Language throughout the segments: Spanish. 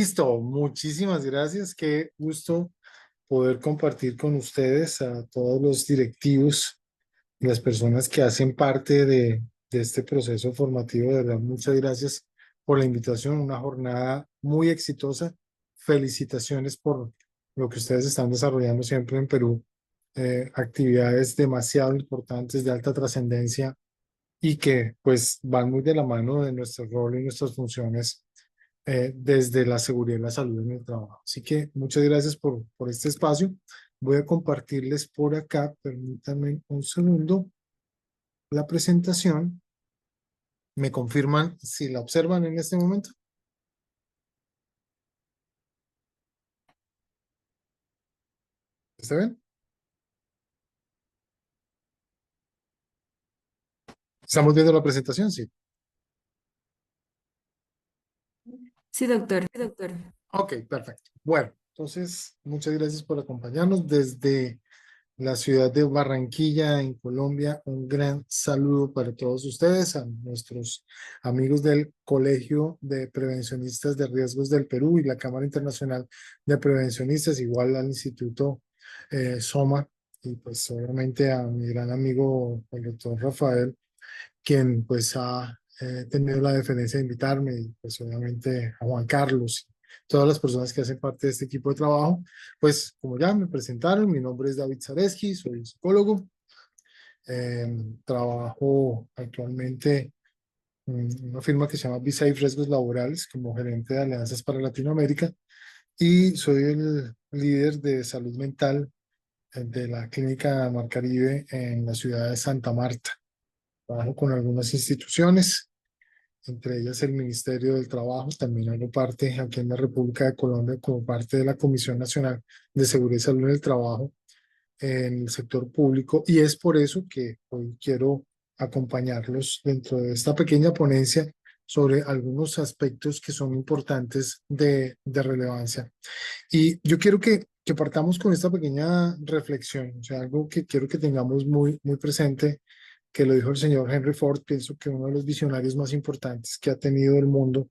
Listo, muchísimas gracias. Qué gusto poder compartir con ustedes a todos los directivos y las personas que hacen parte de este proceso formativo. De verdad, muchas gracias por la invitación. Una jornada muy exitosa. Felicitaciones por lo que ustedes están desarrollando siempre en Perú. Actividades demasiado importantes de alta trascendencia y que pues van muy de la mano de nuestro rol y nuestras funciones desde la seguridad y la salud en el trabajo. Así que muchas gracias por este espacio. Voy a compartirles por acá, permítanme un segundo, la presentación. ¿Me confirman si la observan en este momento? ¿Está bien? ¿Estamos viendo la presentación? Sí. Sí, doctor. Sí, doctor. Ok, perfecto. Bueno, entonces, muchas gracias por acompañarnos desde la ciudad de Barranquilla, en Colombia. Un gran saludo para todos ustedes, a nuestros amigos del Colegio de Prevencionistas de Riesgos del Perú y la Cámara Internacional de Prevencionistas, igual al Instituto SOMA, y pues obviamente a mi gran amigo, el doctor Rafael, quien pues ha tenido la deferencia de invitarme, y pues obviamente a Juan Carlos, todas las personas que hacen parte de este equipo de trabajo. Pues como ya me presentaron, mi nombre es David Zareski, soy psicólogo, trabajo actualmente en una firma que se llama B-Safe Riesgos Laborales como gerente de alianzas para Latinoamérica, y soy el líder de salud mental de la Clínica Mar Caribe en la ciudad de Santa Marta. Trabajo con algunas instituciones, entre ellas el Ministerio del Trabajo. También hago parte aquí en la República de Colombia como parte de la Comisión Nacional de Seguridad y Salud en el Trabajo en el sector público, y es por eso que hoy quiero acompañarlos dentro de esta pequeña ponencia sobre algunos aspectos que son importantes de relevancia. Y yo quiero que partamos con esta pequeña reflexión, o sea, algo que quiero que tengamos muy presente, que lo dijo el señor Henry Ford. Pienso que uno de los visionarios más importantes que ha tenido el mundo,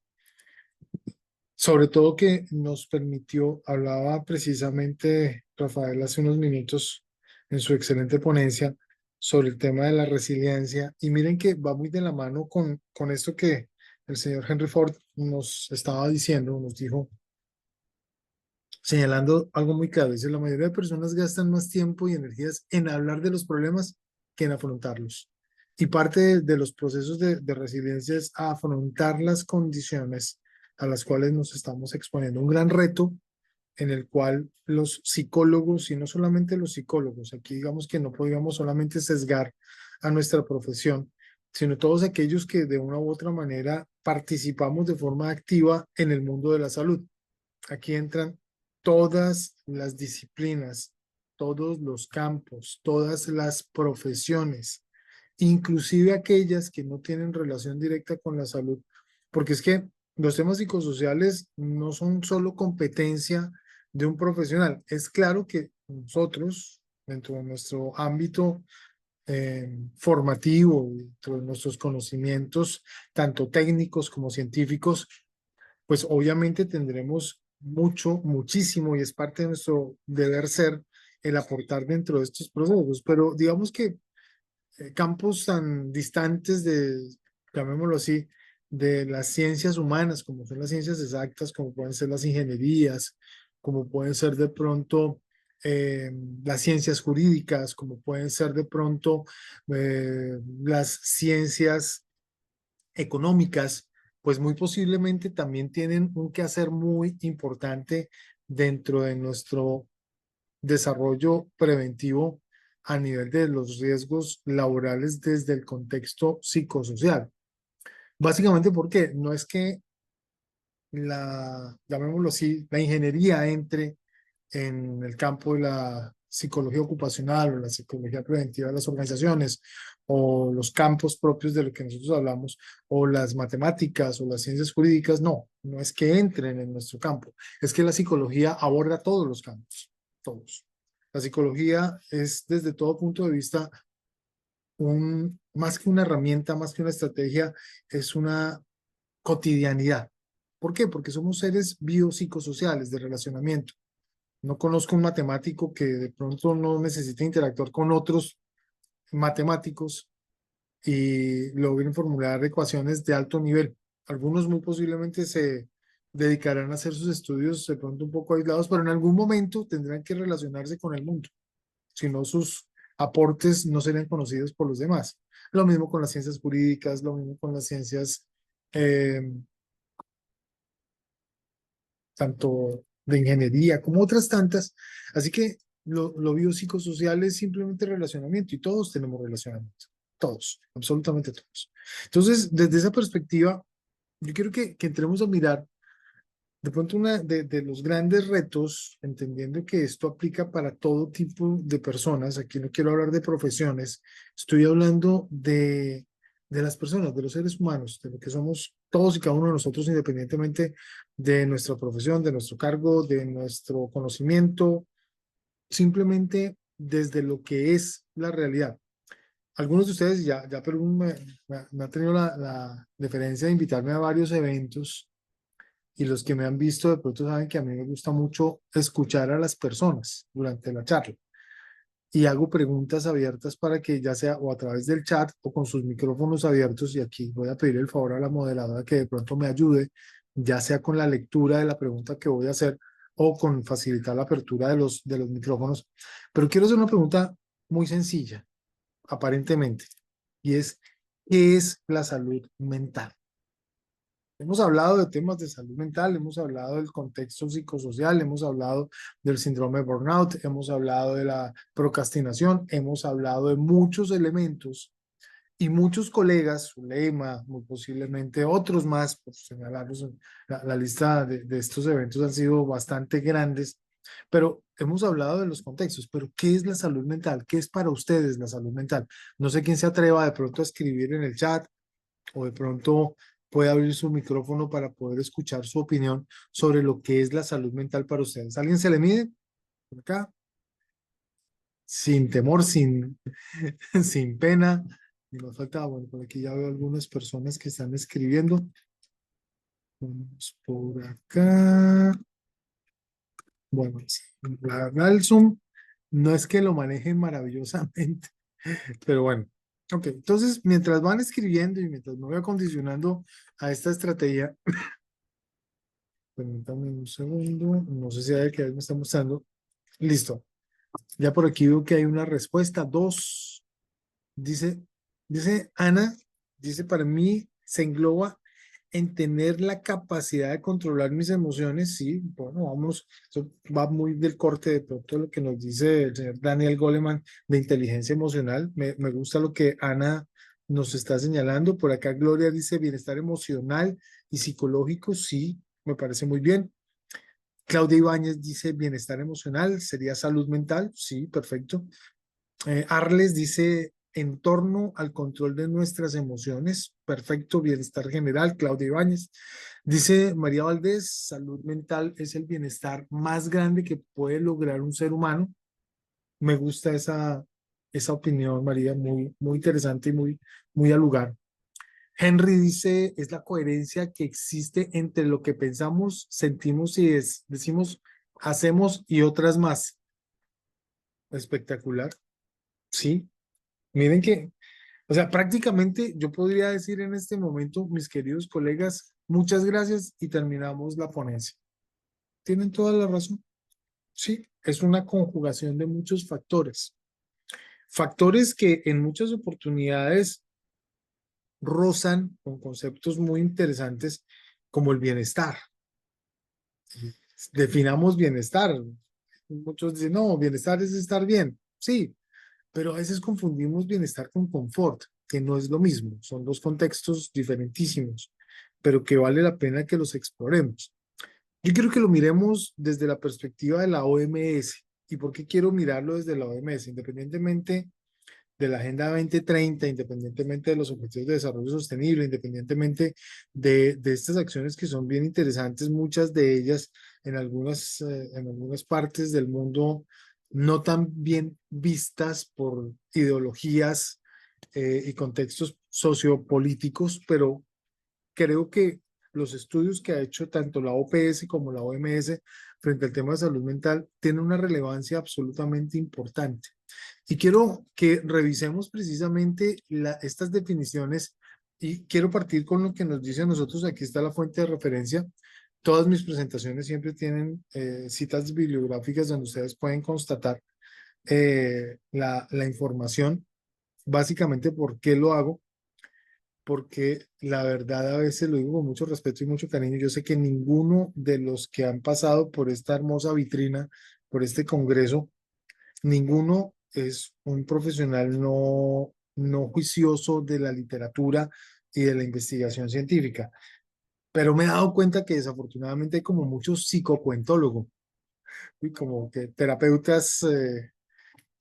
sobre todo que nos permitió, hablaba precisamente Rafael hace unos minutos en su excelente ponencia sobre el tema de la resiliencia, y miren que va muy de la mano con esto que el señor Henry Ford nos estaba diciendo, nos dijo, señalando algo muy claro. Dice: la mayoría de personas gastan más tiempo y energías en hablar de los problemas que en afrontarlos. Y parte de los procesos de resiliencia es afrontar las condiciones a las cuales nos estamos exponiendo. Un gran reto en el cual los psicólogos, y no solamente los psicólogos, aquí digamos que no podríamos solamente sesgar a nuestra profesión, sino todos aquellos que de una u otra manera participamos de forma activa en el mundo de la salud. Aquí entran todas las disciplinas, todos los campos, todas las profesiones, inclusive aquellas que no tienen relación directa con la salud, porque es que los temas psicosociales no son solo competencia de un profesional. Es claro que nosotros, dentro de nuestro ámbito formativo, dentro de nuestros conocimientos, tanto técnicos como científicos, pues obviamente tendremos muchísimo, y es parte de nuestro deber ser el aportar dentro de estos procesos. Pero digamos que campos tan distantes llamémoslo así, de las ciencias humanas, como son las ciencias exactas, como pueden ser las ingenierías, como pueden ser de pronto las ciencias jurídicas, como pueden ser de pronto las ciencias económicas, pues muy posiblemente también tienen un quehacer muy importante dentro de nuestro desarrollo preventivo a nivel de los riesgos laborales desde el contexto psicosocial. Básicamente porque no es que llamémoslo así, la ingeniería entre en el campo de la psicología ocupacional o la psicología preventiva de las organizaciones, o los campos propios de lo que nosotros hablamos, o las matemáticas o las ciencias jurídicas. No, no es que entren en nuestro campo, es que la psicología aborda todos los campos, todos. La psicología es, desde todo punto de vista, más que una herramienta, más que una estrategia, es una cotidianidad. ¿Por qué? Porque somos seres biopsicosociales de relacionamiento. No conozco un matemático que de pronto no necesite interactuar con otros matemáticos y logren formular ecuaciones de alto nivel. Algunos muy posiblemente se dedicarán a hacer sus estudios de pronto un poco aislados, pero en algún momento tendrán que relacionarse con el mundo, si no sus aportes no serían conocidos por los demás. Lo mismo con las ciencias jurídicas, lo mismo con las ciencias eh, tanto de ingeniería como otras tantas. Así que lo biopsicosocial es simplemente relacionamiento y todos tenemos relacionamiento. Todos, absolutamente todos. Entonces, desde esa perspectiva, yo quiero que entremos a mirar de pronto una de los grandes retos, entendiendo que esto aplica para todo tipo de personas. Aquí no quiero hablar de profesiones, estoy hablando de las personas, de los seres humanos, de lo que somos todos y cada uno de nosotros, independientemente de nuestra profesión, de nuestro cargo, de nuestro conocimiento, simplemente desde lo que es la realidad. Algunos de ustedes ya Perú me ha tenido la deferencia de invitarme a varios eventos y los que me han visto de pronto saben que a mí me gusta mucho escuchar a las personas durante la charla y hago preguntas abiertas para que ya sea o a través del chat o con sus micrófonos abiertos, y aquí voy a pedir el favor a la moderadora que de pronto me ayude, ya sea con la lectura de la pregunta que voy a hacer o con facilitar la apertura de los micrófonos. Pero quiero hacer una pregunta muy sencilla, aparentemente, y es, ¿qué es la salud mental? Hemos hablado de temas de salud mental, hemos hablado del contexto psicosocial, hemos hablado del síndrome de burnout, hemos hablado de la procrastinación, hemos hablado de muchos elementos y muchos colegas, Zulema, muy posiblemente otros más, por señalarlos, la lista de estos eventos han sido bastante grandes, pero hemos hablado de los contextos. Pero ¿qué es la salud mental? ¿Qué es para ustedes la salud mental? No sé quién se atreva de pronto a escribir en el chat o de pronto puede abrir su micrófono para poder escuchar su opinión sobre lo que es la salud mental para ustedes. ¿Alguien se le mide? Por acá, sin temor, sin pena. Y nos falta, bueno, por aquí ya veo algunas personas que están escribiendo. Vamos por acá. Bueno, la verdad el Zoom no es que lo manejen maravillosamente, pero bueno. Ok, entonces mientras van escribiendo y mientras me voy acondicionando a esta estrategia, permítame un segundo. No sé si hay que me está mostrando. Listo. Ya por aquí veo que hay una respuesta. Dos. Dice, dice Ana, dice para mí se engloba en tener la capacidad de controlar mis emociones. Sí, bueno, vamos, eso va muy del corte de pronto lo que nos dice el señor Daniel Goleman de inteligencia emocional. Me gusta lo que Ana nos está señalando. Por acá Gloria dice bienestar emocional y psicológico. Sí, me parece muy bien. Claudia Ibáñez dice bienestar emocional, sería salud mental. Sí, perfecto. Arles dice en torno al control de nuestras emociones. Perfecto, bienestar general. Claudia Ibáñez. Dice María Valdés, salud mental es el bienestar más grande que puede lograr un ser humano. Me gusta esa opinión, María, muy interesante y muy al lugar. Henry dice, es la coherencia que existe entre lo que pensamos, sentimos y decimos, hacemos y otras más. Espectacular. Sí, miren que, o sea, prácticamente yo podría decir en este momento, mis queridos colegas, muchas gracias y terminamos la ponencia. Tienen toda la razón. Sí, es una conjugación de muchos factores. Factores que en muchas oportunidades rozan con conceptos muy interesantes como el bienestar. Definamos bienestar. Muchos dicen, no, bienestar es estar bien. Sí, pero a veces confundimos bienestar con confort, que no es lo mismo. Son dos contextos diferentísimos, pero que vale la pena que los exploremos. Yo quiero que lo miremos desde la perspectiva de la OMS. ¿Y por qué quiero mirarlo desde la OMS? Independientemente de la Agenda 2030, independientemente de los Objetivos de Desarrollo Sostenible, independientemente de estas acciones que son bien interesantes, muchas de ellas en algunas partes del mundo no tan bien vistas por ideologías y contextos sociopolíticos, pero creo que los estudios que ha hecho tanto la OPS como la OMS frente al tema de salud mental tienen una relevancia absolutamente importante. Y quiero que revisemos precisamente estas definiciones y quiero partir con lo que nos dice a nosotros. Aquí está la fuente de referencia. Todas mis presentaciones siempre tienen citas bibliográficas donde ustedes pueden constatar la información. Básicamente, ¿por qué lo hago? Porque la verdad a veces lo digo con mucho respeto y mucho cariño. Yo sé que ninguno de los que han pasado por esta hermosa vitrina, por este congreso, ninguno es un profesional no juicioso de la literatura y de la investigación científica. Pero me he dado cuenta que desafortunadamente hay como muchos psicocuentólogos y como que terapeutas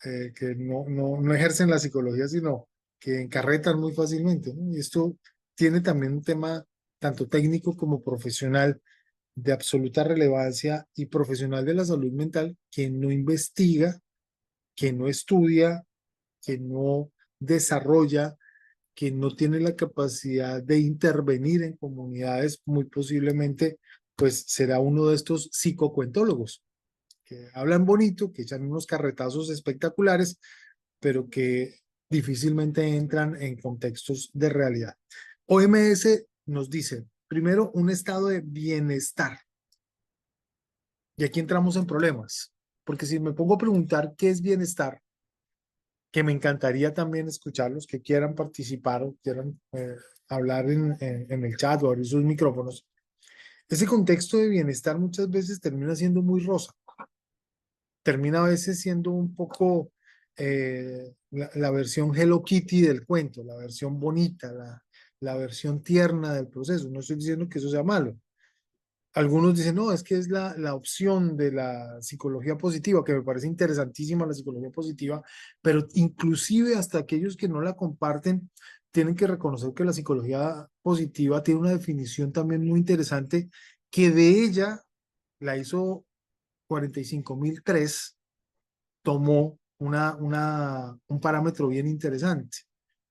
que no ejercen la psicología, sino que encarretan muy fácilmente, ¿no? Y esto tiene también un tema tanto técnico como profesional de absoluta relevancia y profesional de la salud mental que no investiga, que no estudia, que no desarrolla, que no tiene la capacidad de intervenir en comunidades, muy posiblemente, pues será uno de estos psicocuentólogos que hablan bonito, que echan unos carretazos espectaculares, pero que difícilmente entran en contextos de realidad. OMS nos dice, primero, un estado de bienestar. Y aquí entramos en problemas, porque si me pongo a preguntar qué es bienestar, que me encantaría también escuchar los que quieran participar o quieran hablar en el chat o abrir sus micrófonos. Ese contexto de bienestar muchas veces termina siendo muy rosa, termina a veces siendo un poco la versión Hello Kitty del cuento, la versión bonita, la versión tierna del proceso. No estoy diciendo que eso sea malo. Algunos dicen, no, es que es la opción de la psicología positiva, que me parece interesantísima la psicología positiva, pero inclusive hasta aquellos que no la comparten tienen que reconocer que la psicología positiva tiene una definición también muy interesante, que de ella la hizo 45003, tomó un parámetro bien interesante.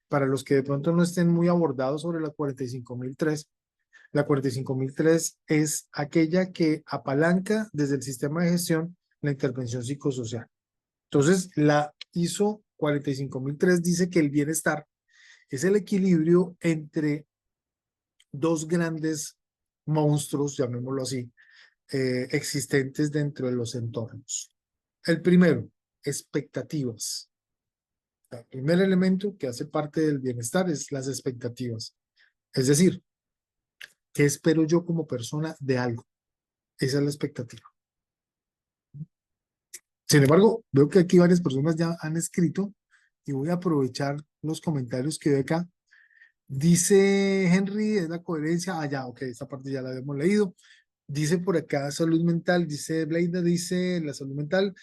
Para los que de pronto no estén muy abordados sobre la 45003, la 45003 es aquella que apalanca desde el sistema de gestión la intervención psicosocial. Entonces, la ISO 45003 dice que el bienestar es el equilibrio entre dos grandes monstruos, llamémoslo así, existentes dentro de los entornos. El primero, expectativas. El primer elemento que hace parte del bienestar es las expectativas. Es decir, ¿qué espero yo como persona de algo? Esa es la expectativa. Sin embargo, veo que aquí varias personas ya han escrito y voy a aprovechar los comentarios que veo acá. Dice Henry, es la coherencia. Ah, ya, ok, esta parte ya la habíamos leído. Dice por acá salud mental, dice Bleida, dice la salud mental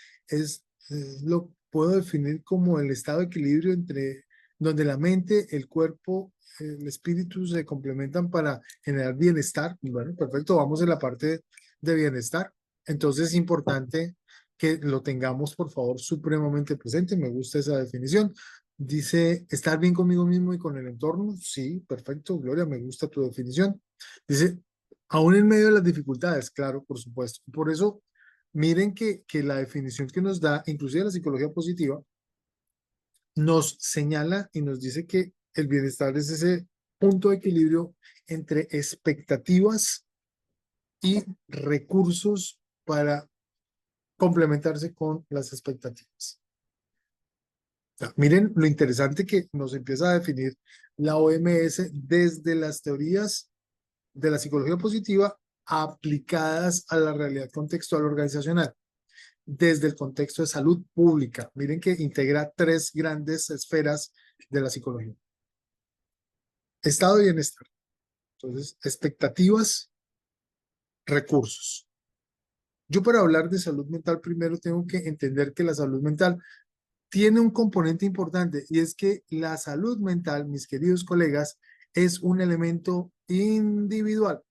lo puedo definir como el estado de equilibrio entre donde la mente, el cuerpo, el espíritu se complementan para generar bienestar. Bueno, perfecto, vamos en la parte de bienestar. Entonces es importante que lo tengamos, por favor, supremamente presente. Me gusta esa definición. Dice, estar bien conmigo mismo y con el entorno. Sí, perfecto, Gloria, me gusta tu definición. Dice, aún en medio de las dificultades, claro, por supuesto. Por eso, miren que la definición que nos da, inclusive la psicología positiva, nos señala y nos dice que el bienestar es ese punto de equilibrio entre expectativas y recursos para complementarse con las expectativas. O sea, miren lo interesante que nos empieza a definir la OMS desde las teorías de la psicología positiva aplicadas a la realidad contextual organizacional, desde el contexto de salud pública. Miren que integra tres grandes esferas de la psicología. Estado de bienestar. Entonces, expectativas, recursos. Yo para hablar de salud mental primero tengo que entender que la salud mental tiene un componente importante y es que la salud mental, mis queridos colegas, es un elemento individual.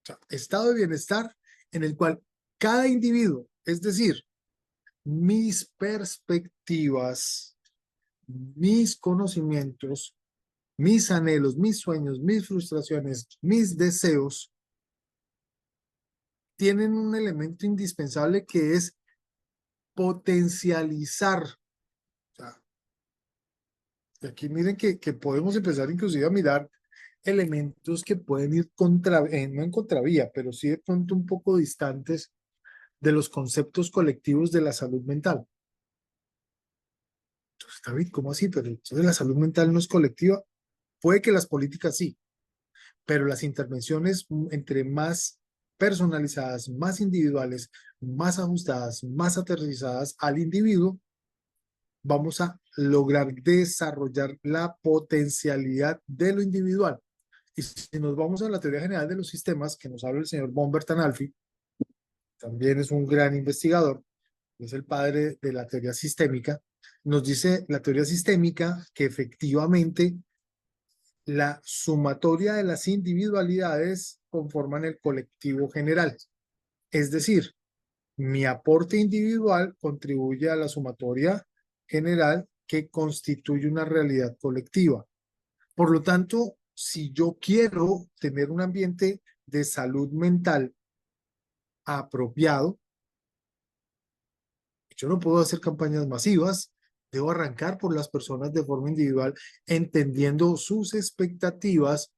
O sea, estado de bienestar en el cual cada individuo, es decir, mis perspectivas, mis conocimientos, mis anhelos, mis sueños, mis frustraciones, mis deseos, tienen un elemento indispensable que es potencializar. O sea, y aquí miren que podemos empezar inclusive a mirar elementos que pueden ir no en contravía, pero sí de pronto un poco distantes de los conceptos colectivos de la salud mental. Entonces, David, ¿cómo así? Pero entonces la salud mental no es colectiva. Puede que las políticas sí, pero las intervenciones entre más personalizadas, más individuales, más ajustadas, más aterrizadas al individuo, vamos a lograr desarrollar la potencialidad de lo individual. Y si nos vamos a la teoría general de los sistemas, que nos habla el señor Bombert Analfi, también es un gran investigador, es el padre de la teoría sistémica, nos dice la teoría sistémica que efectivamente la sumatoria de las individualidades conforman el colectivo general. Es decir, mi aporte individual contribuye a la sumatoria general que constituye una realidad colectiva. Por lo tanto, si yo quiero tener un ambiente de salud mental apropiado, yo no puedo hacer campañas masivas, debo arrancar por las personas de forma individual, entendiendo sus expectativas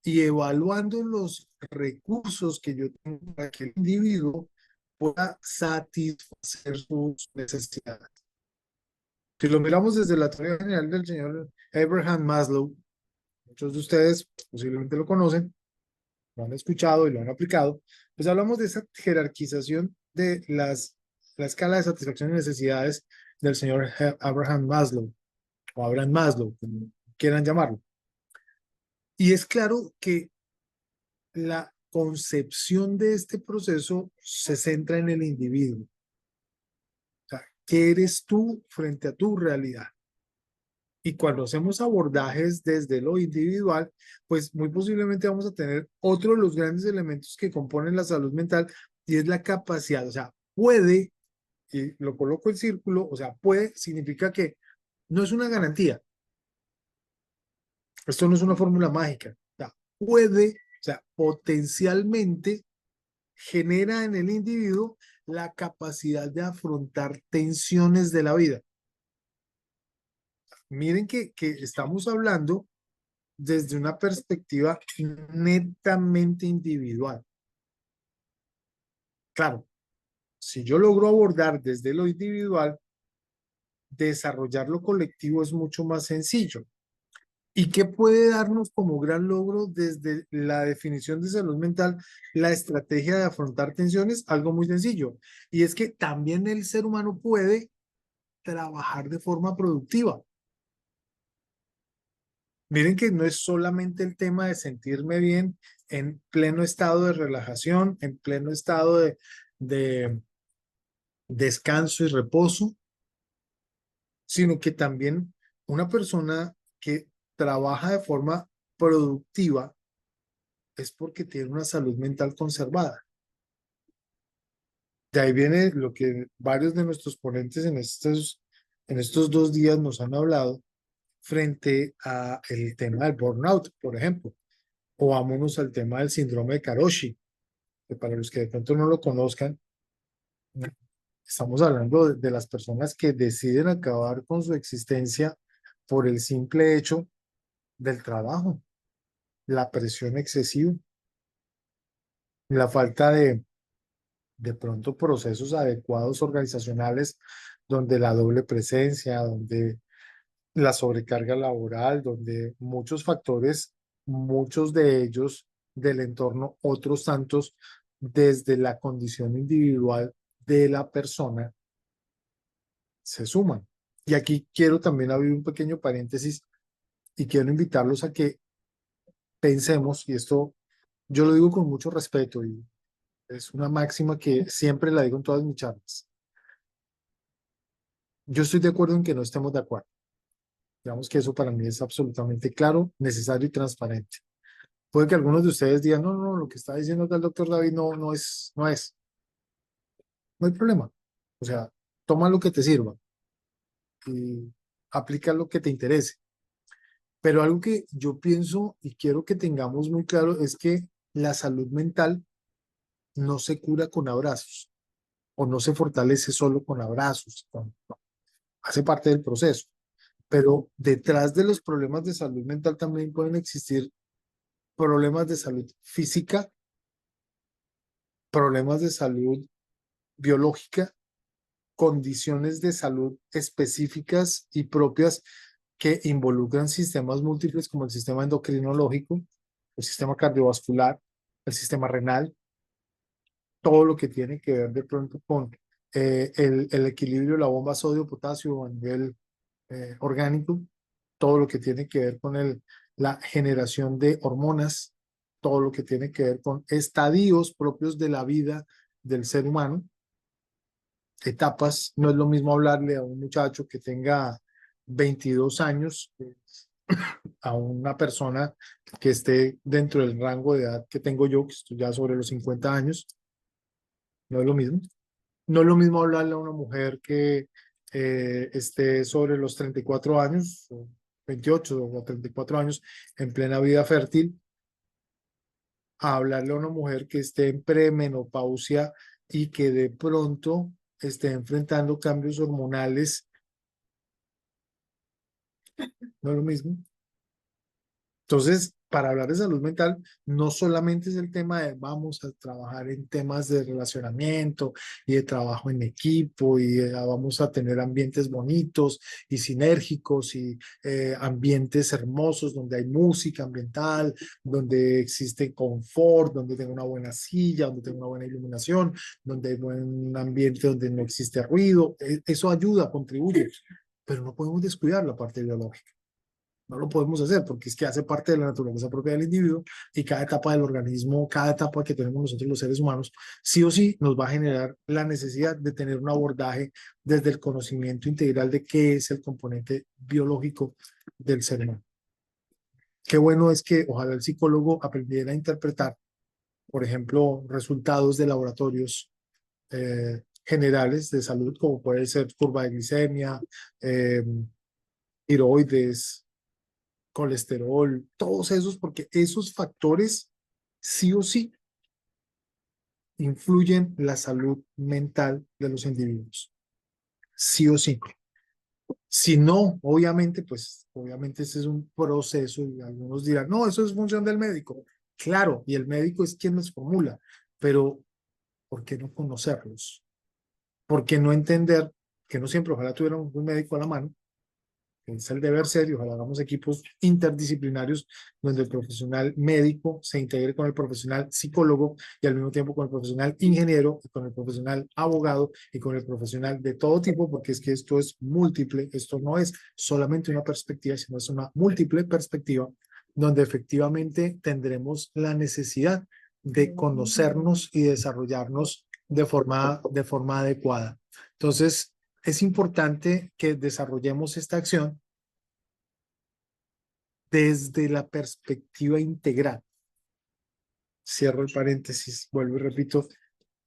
y evaluando los recursos que yo tengo para que el individuo pueda satisfacer sus necesidades. Si lo miramos desde la teoría general del señor Abraham Maslow, muchos de ustedes posiblemente lo conocen, lo han escuchado y lo han aplicado, pues hablamos de esa jerarquización de la escala de satisfacción y necesidades del señor Abraham Maslow, o Abraham Maslow, como quieran llamarlo. Y es claro que la concepción de este proceso se centra en el individuo. O sea, ¿qué eres tú frente a tu realidad? Y cuando hacemos abordajes desde lo individual, pues muy posiblemente vamos a tener otro de los grandes elementos que componen la salud mental y es la capacidad. O sea, puede, y lo coloco en círculo, o sea, puede significa que no es una garantía. Esto no es una fórmula mágica. O sea, puede, o sea, potencialmente genera en el individuo la capacidad de afrontar tensiones de la vida. Miren que estamos hablando desde una perspectiva netamente individual. Claro, si yo logro abordar desde lo individual, desarrollar lo colectivo es mucho más sencillo. ¿Y qué puede darnos como gran logro desde la definición de salud mental la estrategia de afrontar tensiones? Algo muy sencillo. Y es que también el ser humano puede trabajar de forma productiva. Miren que no es solamente el tema de sentirme bien en pleno estado de relajación, en pleno estado de descanso y reposo, sino que también una persona que trabaja de forma productiva es porque tiene una salud mental conservada. De ahí viene lo que varios de nuestros ponentes en estos 2 días nos han hablado frente a el tema del burnout, por ejemplo, o vámonos al tema del síndrome de Karoshi, que para los que de pronto no lo conozcan, estamos hablando de las personas que deciden acabar con su existencia por el simple hecho del trabajo, la presión excesiva, la falta de pronto procesos adecuados organizacionales donde la doble presencia, donde la sobrecarga laboral, donde muchos factores, muchos de ellos del entorno, otros tantos desde la condición individual de la persona se suman. Y aquí quiero también abrir un pequeño paréntesis y quiero invitarlos a que pensemos, y esto yo lo digo con mucho respeto y es una máxima que siempre la digo en todas mis charlas. Yo estoy de acuerdo en que no estemos de acuerdo. Digamos que eso para mí es absolutamente claro, necesario y transparente. Puede que algunos de ustedes digan, no, no, lo que está diciendo acá el doctor David no hay problema. O sea, toma lo que te sirva y aplica lo que te interese. Pero algo que yo pienso y quiero que tengamos muy claro es que la salud mental no se cura con abrazos o no se fortalece solo con abrazos, no, hace parte del proceso. Pero detrás de los problemas de salud mental también pueden existir problemas de salud física, problemas de salud biológica, condiciones de salud específicas y propias que involucran sistemas múltiples como el sistema endocrinológico, el sistema cardiovascular, el sistema renal, todo lo que tiene que ver de pronto con el equilibrio de la bomba sodio-potasio a nivel orgánico, todo lo que tiene que ver con la generación de hormonas, todo lo que tiene que ver con estadios propios de la vida del ser humano, etapas. No es lo mismo hablarle a un muchacho que tenga 22 años a una persona que esté dentro del rango de edad que tengo yo, que estoy ya sobre los 50 años. No es lo mismo. No es lo mismo hablarle a una mujer que esté sobre los 34 años, o 28 o 34 años, en plena vida fértil, a hablarle a una mujer que esté en premenopausia y que de pronto esté enfrentando cambios hormonales. No es lo mismo. Entonces, para hablar de salud mental, no solamente es el tema de vamos a trabajar en temas de relacionamiento y de trabajo en equipo y vamos a tener ambientes bonitos y sinérgicos y ambientes hermosos donde hay música ambiental, donde existe confort, donde tengo una buena silla, donde tengo una buena iluminación, donde hay buen ambiente donde no existe ruido. Eso ayuda, contribuye, pero no podemos descuidar la parte biológica. No lo podemos hacer porque es que hace parte de la naturaleza propia del individuo y cada etapa del organismo, cada etapa que tenemos nosotros los seres humanos, sí o sí nos va a generar la necesidad de tener un abordaje desde el conocimiento integral de qué es el componente biológico del ser humano. Qué bueno es que ojalá el psicólogo aprendiera a interpretar, por ejemplo, resultados de laboratorios generales de salud, como puede ser curva de glicemia, eh, tiroides, colesterol, todos esos, porque esos factores sí o sí influyen en la salud mental de los individuos. Sí o sí. Si no, obviamente, pues obviamente ese es un proceso y algunos dirán, no, eso es función del médico. Claro, y el médico es quien los formula, pero ¿por qué no conocerlos? ¿Por qué no entender que no siempre ojalá tuviéramos un médico a la mano? Es el deber ser y ojalá hagamos equipos interdisciplinarios donde el profesional médico se integre con el profesional psicólogo y al mismo tiempo con el profesional ingeniero y con el profesional abogado y con el profesional de todo tipo, porque es que esto es múltiple, esto no es solamente una perspectiva, sino es una múltiple perspectiva donde efectivamente tendremos la necesidad de conocernos y desarrollarnos de forma adecuada. Entonces, es importante que desarrollemos esta acción desde la perspectiva integral. Cierro el paréntesis, vuelvo y repito,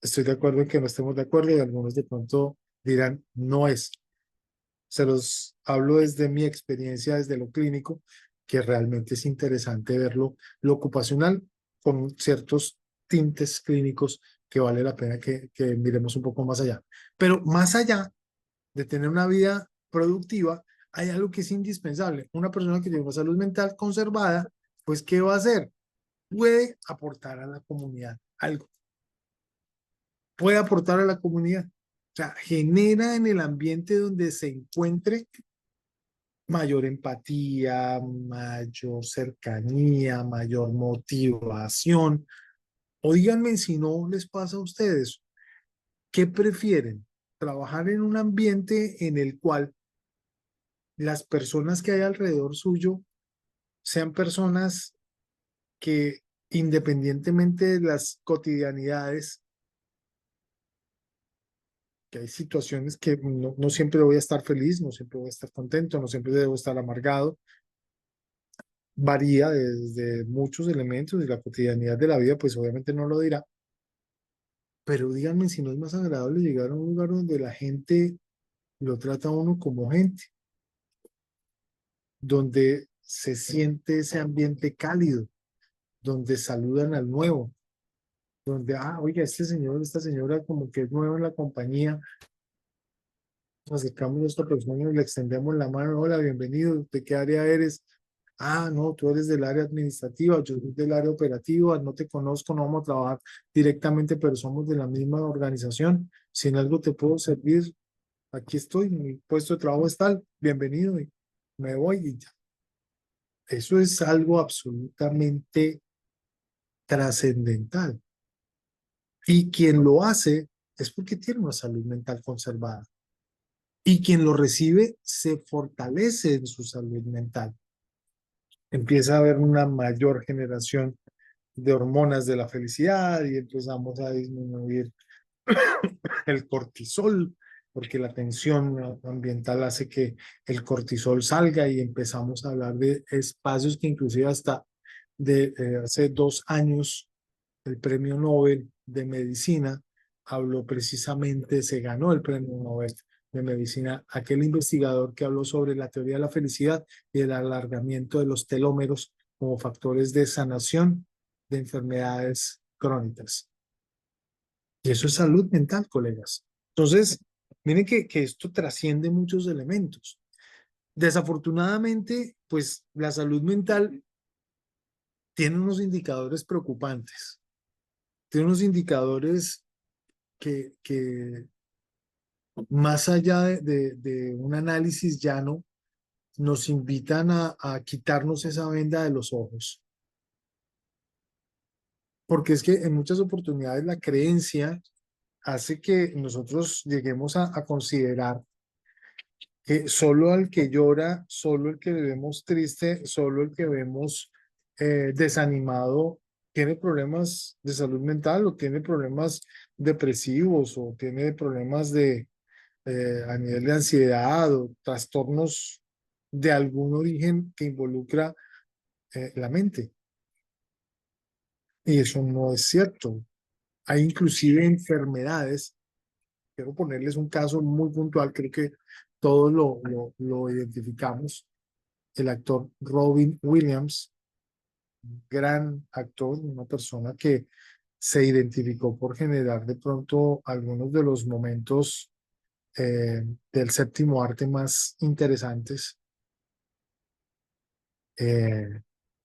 estoy de acuerdo en que no estemos de acuerdo y algunos de pronto dirán, no es. Se los hablo desde mi experiencia, desde lo clínico, que realmente es interesante verlo, lo ocupacional, con ciertos tintes clínicos que vale la pena que miremos un poco más allá. Pero más allá de tener una vida productiva, hay algo que es indispensable. Una persona que tiene una salud mental conservada, pues, ¿qué va a hacer? Puede aportar a la comunidad algo, puede aportar a la comunidad. O sea, genera en el ambiente donde se encuentre mayor empatía, mayor cercanía, mayor motivación. O díganme si no les pasa a ustedes, ¿qué prefieren? ¿Trabajar en un ambiente en el cual las personas que hay alrededor suyo sean personas que independientemente de las cotidianidades, que hay situaciones que no siempre voy a estar feliz, no siempre voy a estar contento, no siempre debo estar amargado, varía desde muchos elementos y la cotidianidad de la vida, pues obviamente no lo dirá, pero díganme si no es más agradable llegar a un lugar donde la gente lo trata a uno como gente, donde se siente ese ambiente cálido, donde saludan al nuevo, donde, oiga, este señor, esta señora como que es nueva en la compañía, nos acercamos a esta persona y le extendemos la mano, hola, bienvenido, ¿de qué área eres? No, tú eres del área administrativa, yo soy del área operativa, no te conozco, no vamos a trabajar directamente, pero somos de la misma organización. Si en algo te puedo servir, aquí estoy, mi puesto de trabajo es tal, bienvenido y me voy y ya. Eso es algo absolutamente trascendental. Y quien lo hace es porque tiene una salud mental conservada. Y quien lo recibe se fortalece en su salud mental. Empieza a haber una mayor generación de hormonas de la felicidad y empezamos a disminuir el cortisol, porque la tensión ambiental hace que el cortisol salga y empezamos a hablar de espacios que inclusive hasta de hace 2 años el premio Nobel de Medicina habló precisamente, se ganó el premio Nobel de Medicina, aquel investigador que habló sobre la teoría de la felicidad y el alargamiento de los telómeros como factores de sanación de enfermedades crónicas. Y eso es salud mental, colegas. Entonces, miren que esto trasciende muchos elementos. Desafortunadamente, pues la salud mental tiene unos indicadores preocupantes. Tiene unos indicadores que más allá de un análisis llano, nos invitan a quitarnos esa venda de los ojos. Porque es que en muchas oportunidades la creencia hace que nosotros lleguemos a considerar que solo al que llora, solo el que vemos triste, solo el que vemos desanimado, tiene problemas de salud mental o tiene problemas depresivos o tiene problemas a nivel de ansiedad o trastornos de algún origen que involucra la mente. Y eso no es cierto. Hay inclusive enfermedades, quiero ponerles un caso muy puntual, creo que todos lo identificamos. El actor Robin Williams, gran actor, una persona que se identificó por generar de pronto algunos de los momentos del séptimo arte más interesantes, eh,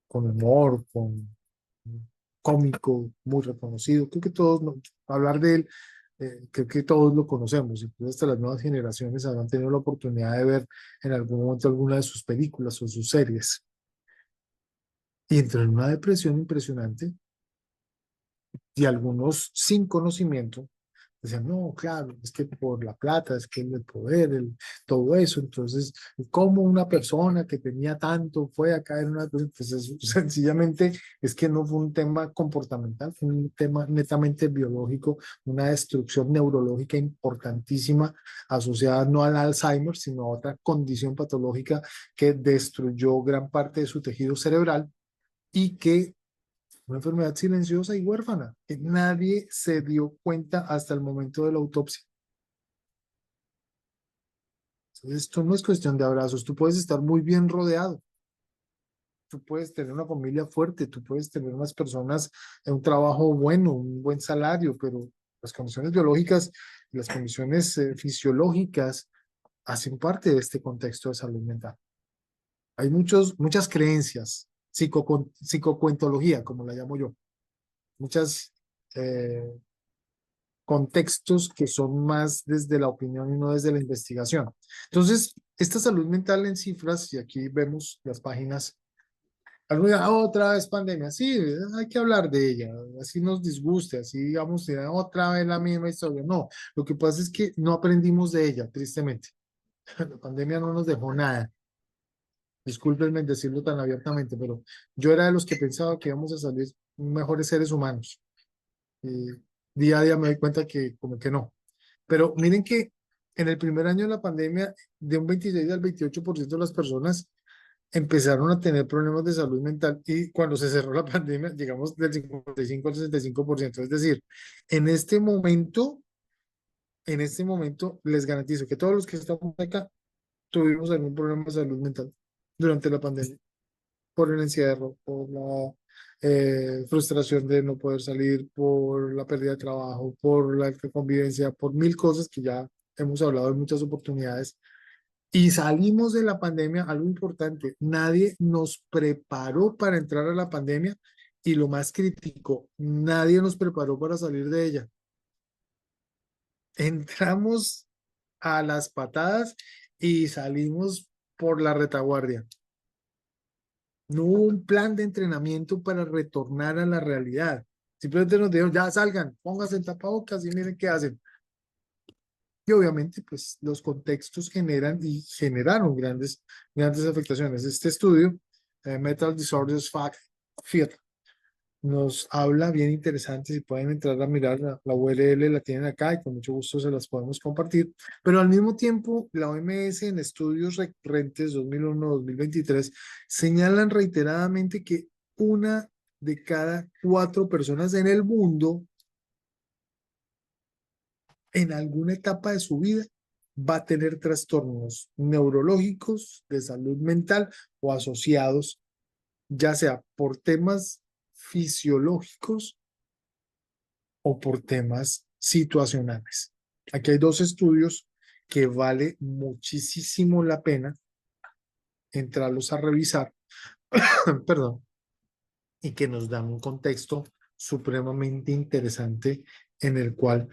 con humor, con cómico, muy reconocido. Creo que todos, hablar de él, creo que todos lo conocemos, incluso hasta las nuevas generaciones habrán tenido la oportunidad de ver en algún momento alguna de sus películas o sus series. Y entró en una depresión impresionante y algunos sin conocimiento decían, no, claro, es que por la plata, es que el poder, todo eso. Entonces, ¿cómo una persona que tenía tanto fue a caer en una... Pues eso, sencillamente es que no fue un tema comportamental, fue un tema netamente biológico, una destrucción neurológica importantísima asociada no al Alzheimer, sino a otra condición patológica que destruyó gran parte de su tejido cerebral y que una enfermedad silenciosa y huérfana, que nadie se dio cuenta hasta el momento de la autopsia. Entonces, esto no es cuestión de abrazos, tú puedes estar muy bien rodeado, tú puedes tener una familia fuerte, tú puedes tener unas personas en un trabajo bueno, un buen salario, pero las condiciones biológicas y las condiciones fisiológicas hacen parte de este contexto de salud mental. Hay muchas creencias, psicocuentología, como la llamo yo, muchas contextos que son más desde la opinión y no desde la investigación. Entonces, esta salud mental en cifras, y aquí vemos las páginas, otra vez pandemia, sí, hay que hablar de ella, así nos disguste, así digamos, otra vez la misma historia. No, lo que pasa es que no aprendimos de ella, tristemente. La pandemia no nos dejó nada. Discúlpenme en decirlo tan abiertamente, pero yo era de los que pensaba que íbamos a salir mejores seres humanos. Y día a día me doy cuenta que como que no. Pero miren que en el primer año de la pandemia, de un 26 al 28% de las personas empezaron a tener problemas de salud mental y cuando se cerró la pandemia llegamos del 55 al 65%. Es decir, en este momento, en este momento les garantizo que todos los que estamos acá tuvimos algún problema de salud mental durante la pandemia. por el encierro, por la frustración de no poder salir, por la pérdida de trabajo, por la convivencia, por mil cosas que ya hemos hablado en muchas oportunidades. Y salimos de la pandemia, algo importante, nadie nos preparó para entrar a la pandemia y lo más crítico, nadie nos preparó para salir de ella. Entramos a las patadas y salimos por la retaguardia. No hubo un plan de entrenamiento para retornar a la realidad. Simplemente nos dijeron, ya salgan, pónganse el tapabocas y miren qué hacen. Y obviamente, pues los contextos generan y generaron grandes afectaciones. Este estudio, Mental Disorders Fact, Field, nos habla bien interesante. Si pueden entrar a mirar, la URL la tienen acá y con mucho gusto se las podemos compartir. Pero al mismo tiempo, la OMS en estudios recurrentes 2001-2023 señalan reiteradamente que una de cada 4 personas en el mundo en alguna etapa de su vida va a tener trastornos neurológicos de salud mental o asociados, ya sea por temas fisiológicos o por temas situacionales. Aquí hay 2 estudios que vale muchísimo la pena entrarlos a revisar, perdón, y que nos dan un contexto supremamente interesante en el cual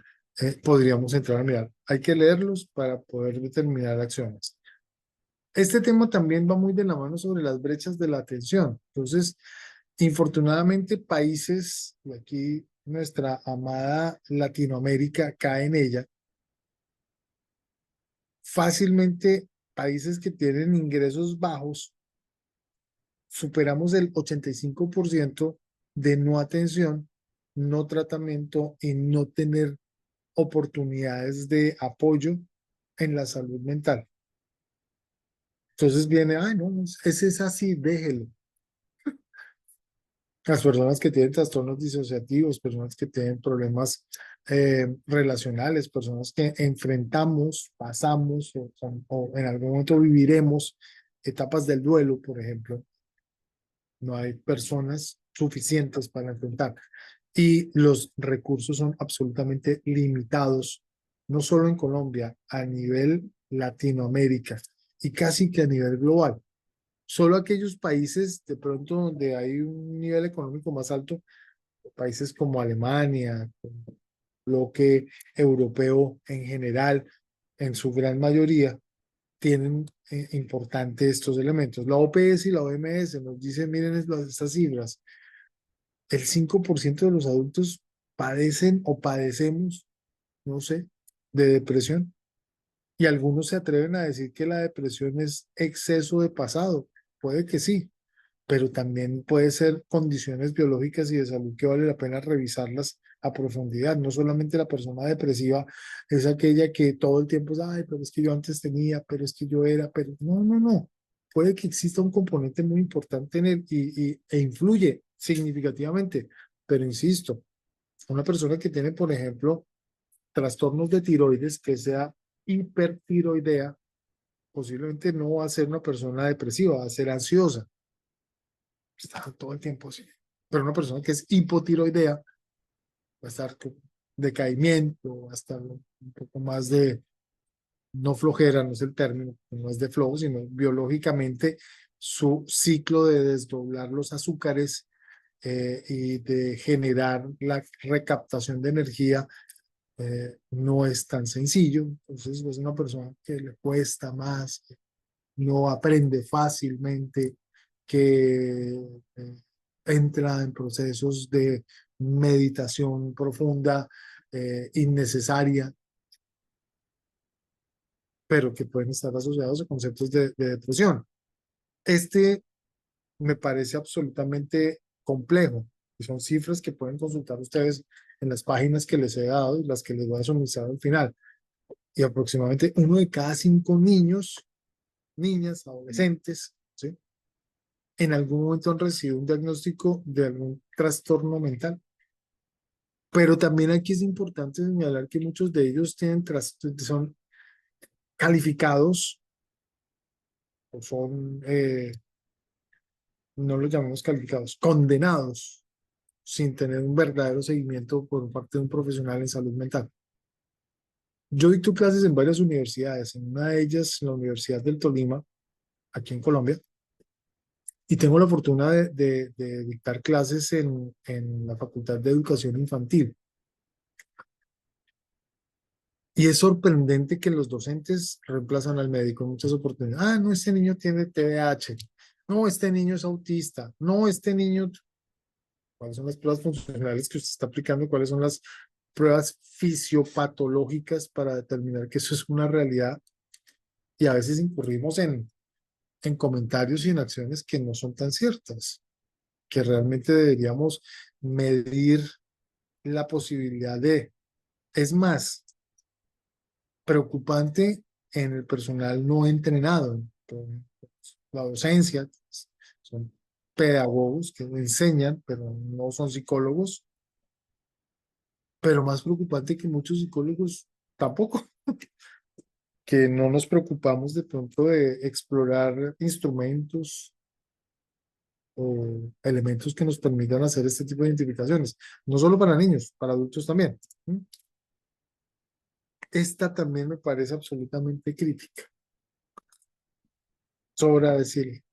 podríamos entrar a mirar. Hay que leerlos para poder determinar acciones. Este tema también va muy de la mano sobre las brechas de la atención. Entonces, infortunadamente, países, y aquí nuestra amada Latinoamérica cae en ella, fácilmente países que tienen ingresos bajos, superamos el 85% de no atención, no tratamiento y no tener oportunidades de apoyo en la salud mental. Entonces viene, ay, no, ese es así, déjelo. Las personas que tienen trastornos disociativos, personas que tienen problemas relacionales, personas que enfrentamos, pasamos o en algún momento viviremos etapas del duelo, por ejemplo. No hay personas suficientes para enfrentar. Y los recursos son absolutamente limitados, no solo en Colombia, a nivel Latinoamérica y casi que a nivel global. Solo aquellos países de pronto donde hay un nivel económico más alto, países como Alemania, bloque europeo en general, en su gran mayoría, tienen importantes estos elementos. La OPS y la OMS nos dicen, miren estas cifras, el 5% de los adultos padecen o padecemos, no sé, de depresión. Y algunos se atreven a decir que la depresión es exceso de pasado. Puede que sí, pero también puede ser condiciones biológicas y de salud que vale la pena revisarlas a profundidad. No solamente la persona depresiva es aquella que todo el tiempo es, ay, pero es que yo antes tenía, pero es que yo era, pero no, no, no. Puede que exista un componente muy importante en él e influye significativamente, pero insisto, una persona que tiene, por ejemplo, trastornos de tiroides, que sea hipertiroidea, posiblemente no va a ser una persona depresiva, va a ser ansiosa. Está todo el tiempo así. Pero una persona que es hipotiroidea va a estar con decaimiento, va a estar un poco más de, no flojera, no es el término, no es de flojo, sino biológicamente su ciclo de desdoblar los azúcares y de generar la recaptación de energía no es tan sencillo. Entonces es una persona que le cuesta más, no aprende fácilmente, que entra en procesos de meditación profunda, innecesaria, pero que pueden estar asociados a conceptos de depresión. Este me parece absolutamente complejo y son cifras que pueden consultar ustedes en las páginas que les he dado y las que les voy a suministrar al final. Y aproximadamente 1 de cada 5 niños, niñas, adolescentes, ¿sí?, en algún momento han recibido un diagnóstico de algún trastorno mental. Pero también aquí es importante señalar que muchos de ellos son calificados o son no los llamemos calificados, condenados sin tener un verdadero seguimiento por parte de un profesional en salud mental. Yo dicto clases en varias universidades, en una de ellas la Universidad del Tolima, aquí en Colombia, y tengo la fortuna de dictar clases en la Facultad de Educación Infantil. Y es sorprendente que los docentes reemplazan al médico en muchas oportunidades. Ah, no, este niño tiene TDAH. No, este niño es autista. No, este niño... ¿Cuáles son las pruebas funcionales que usted está aplicando? ¿Cuáles son las pruebas fisiopatológicas para determinar que eso es una realidad? Y a veces incurrimos en comentarios y en acciones que no son tan ciertas, que realmente deberíamos medir la posibilidad de... Es más, preocupante en el personal no entrenado, en la docencia, son pedagogos que enseñan, pero no son psicólogos, pero más preocupante que muchos psicólogos tampoco, que no nos preocupamos de pronto de explorar instrumentos o elementos que nos permitan hacer este tipo de identificaciones, no solo para niños, para adultos también. ¿Mm? Esta también me parece absolutamente crítica. Sobra decir,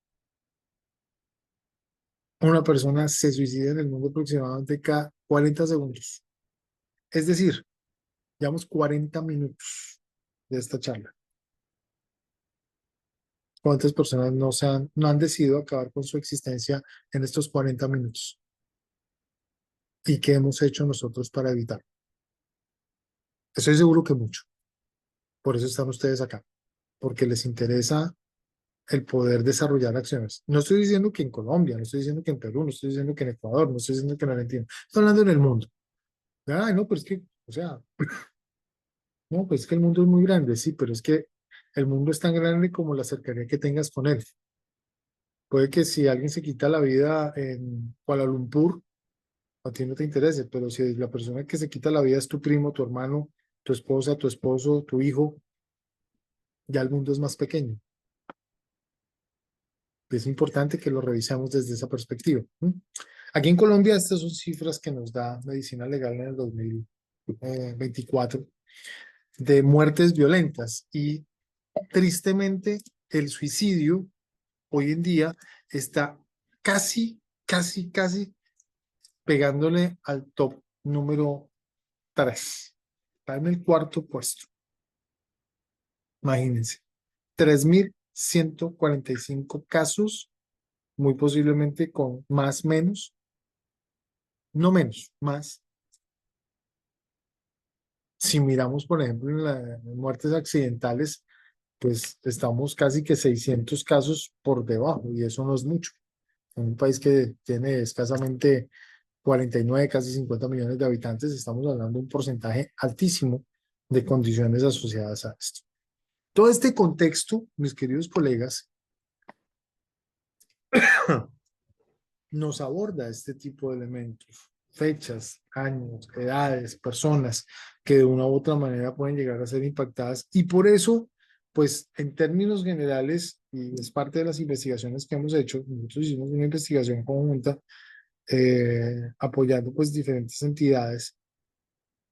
una persona se suicida en el mundo aproximadamente cada 40 segundos. Es decir, llevamos 40 minutos de esta charla. ¿Cuántas personas no han decidido acabar con su existencia en estos 40 minutos? ¿Y qué hemos hecho nosotros para evitar? Estoy seguro que mucho. Por eso están ustedes acá, porque les interesa el poder desarrollar acciones. No estoy diciendo que en Colombia, no estoy diciendo que en Perú, no estoy diciendo que en Ecuador, no estoy diciendo que en Argentina. Estoy hablando en el mundo. Ay, no, pero es que, o sea, no, pues es que el mundo es muy grande, sí, pero es que el mundo es tan grande como la cercanía que tengas con él. Puede que si alguien se quita la vida en Kuala Lumpur, a ti no te interese, pero si la persona que se quita la vida es tu primo, tu hermano, tu esposa, tu esposo, tu hijo, ya el mundo es más pequeño. Es importante que lo revisemos desde esa perspectiva. ¿Mm? Aquí en Colombia, estas son cifras que nos da Medicina Legal en el 2024 de muertes violentas y tristemente el suicidio hoy en día está casi pegándole al top número 3. Está en el cuarto puesto. Imagínense. 3.145 casos, muy posiblemente con más, menos, no menos, más. Si miramos, por ejemplo, en las muertes accidentales, pues estamos casi que 600 casos por debajo y eso no es mucho. En un país que tiene escasamente 49, casi 50 millones de habitantes, estamos hablando de un porcentaje altísimo de condiciones asociadas a esto. Todo este contexto, mis queridos colegas, nos aborda este tipo de elementos, fechas, años, edades, personas que de una u otra manera pueden llegar a ser impactadas y por eso, pues en términos generales, y es parte de las investigaciones que hemos hecho, nosotros hicimos una investigación conjunta apoyando pues diferentes entidades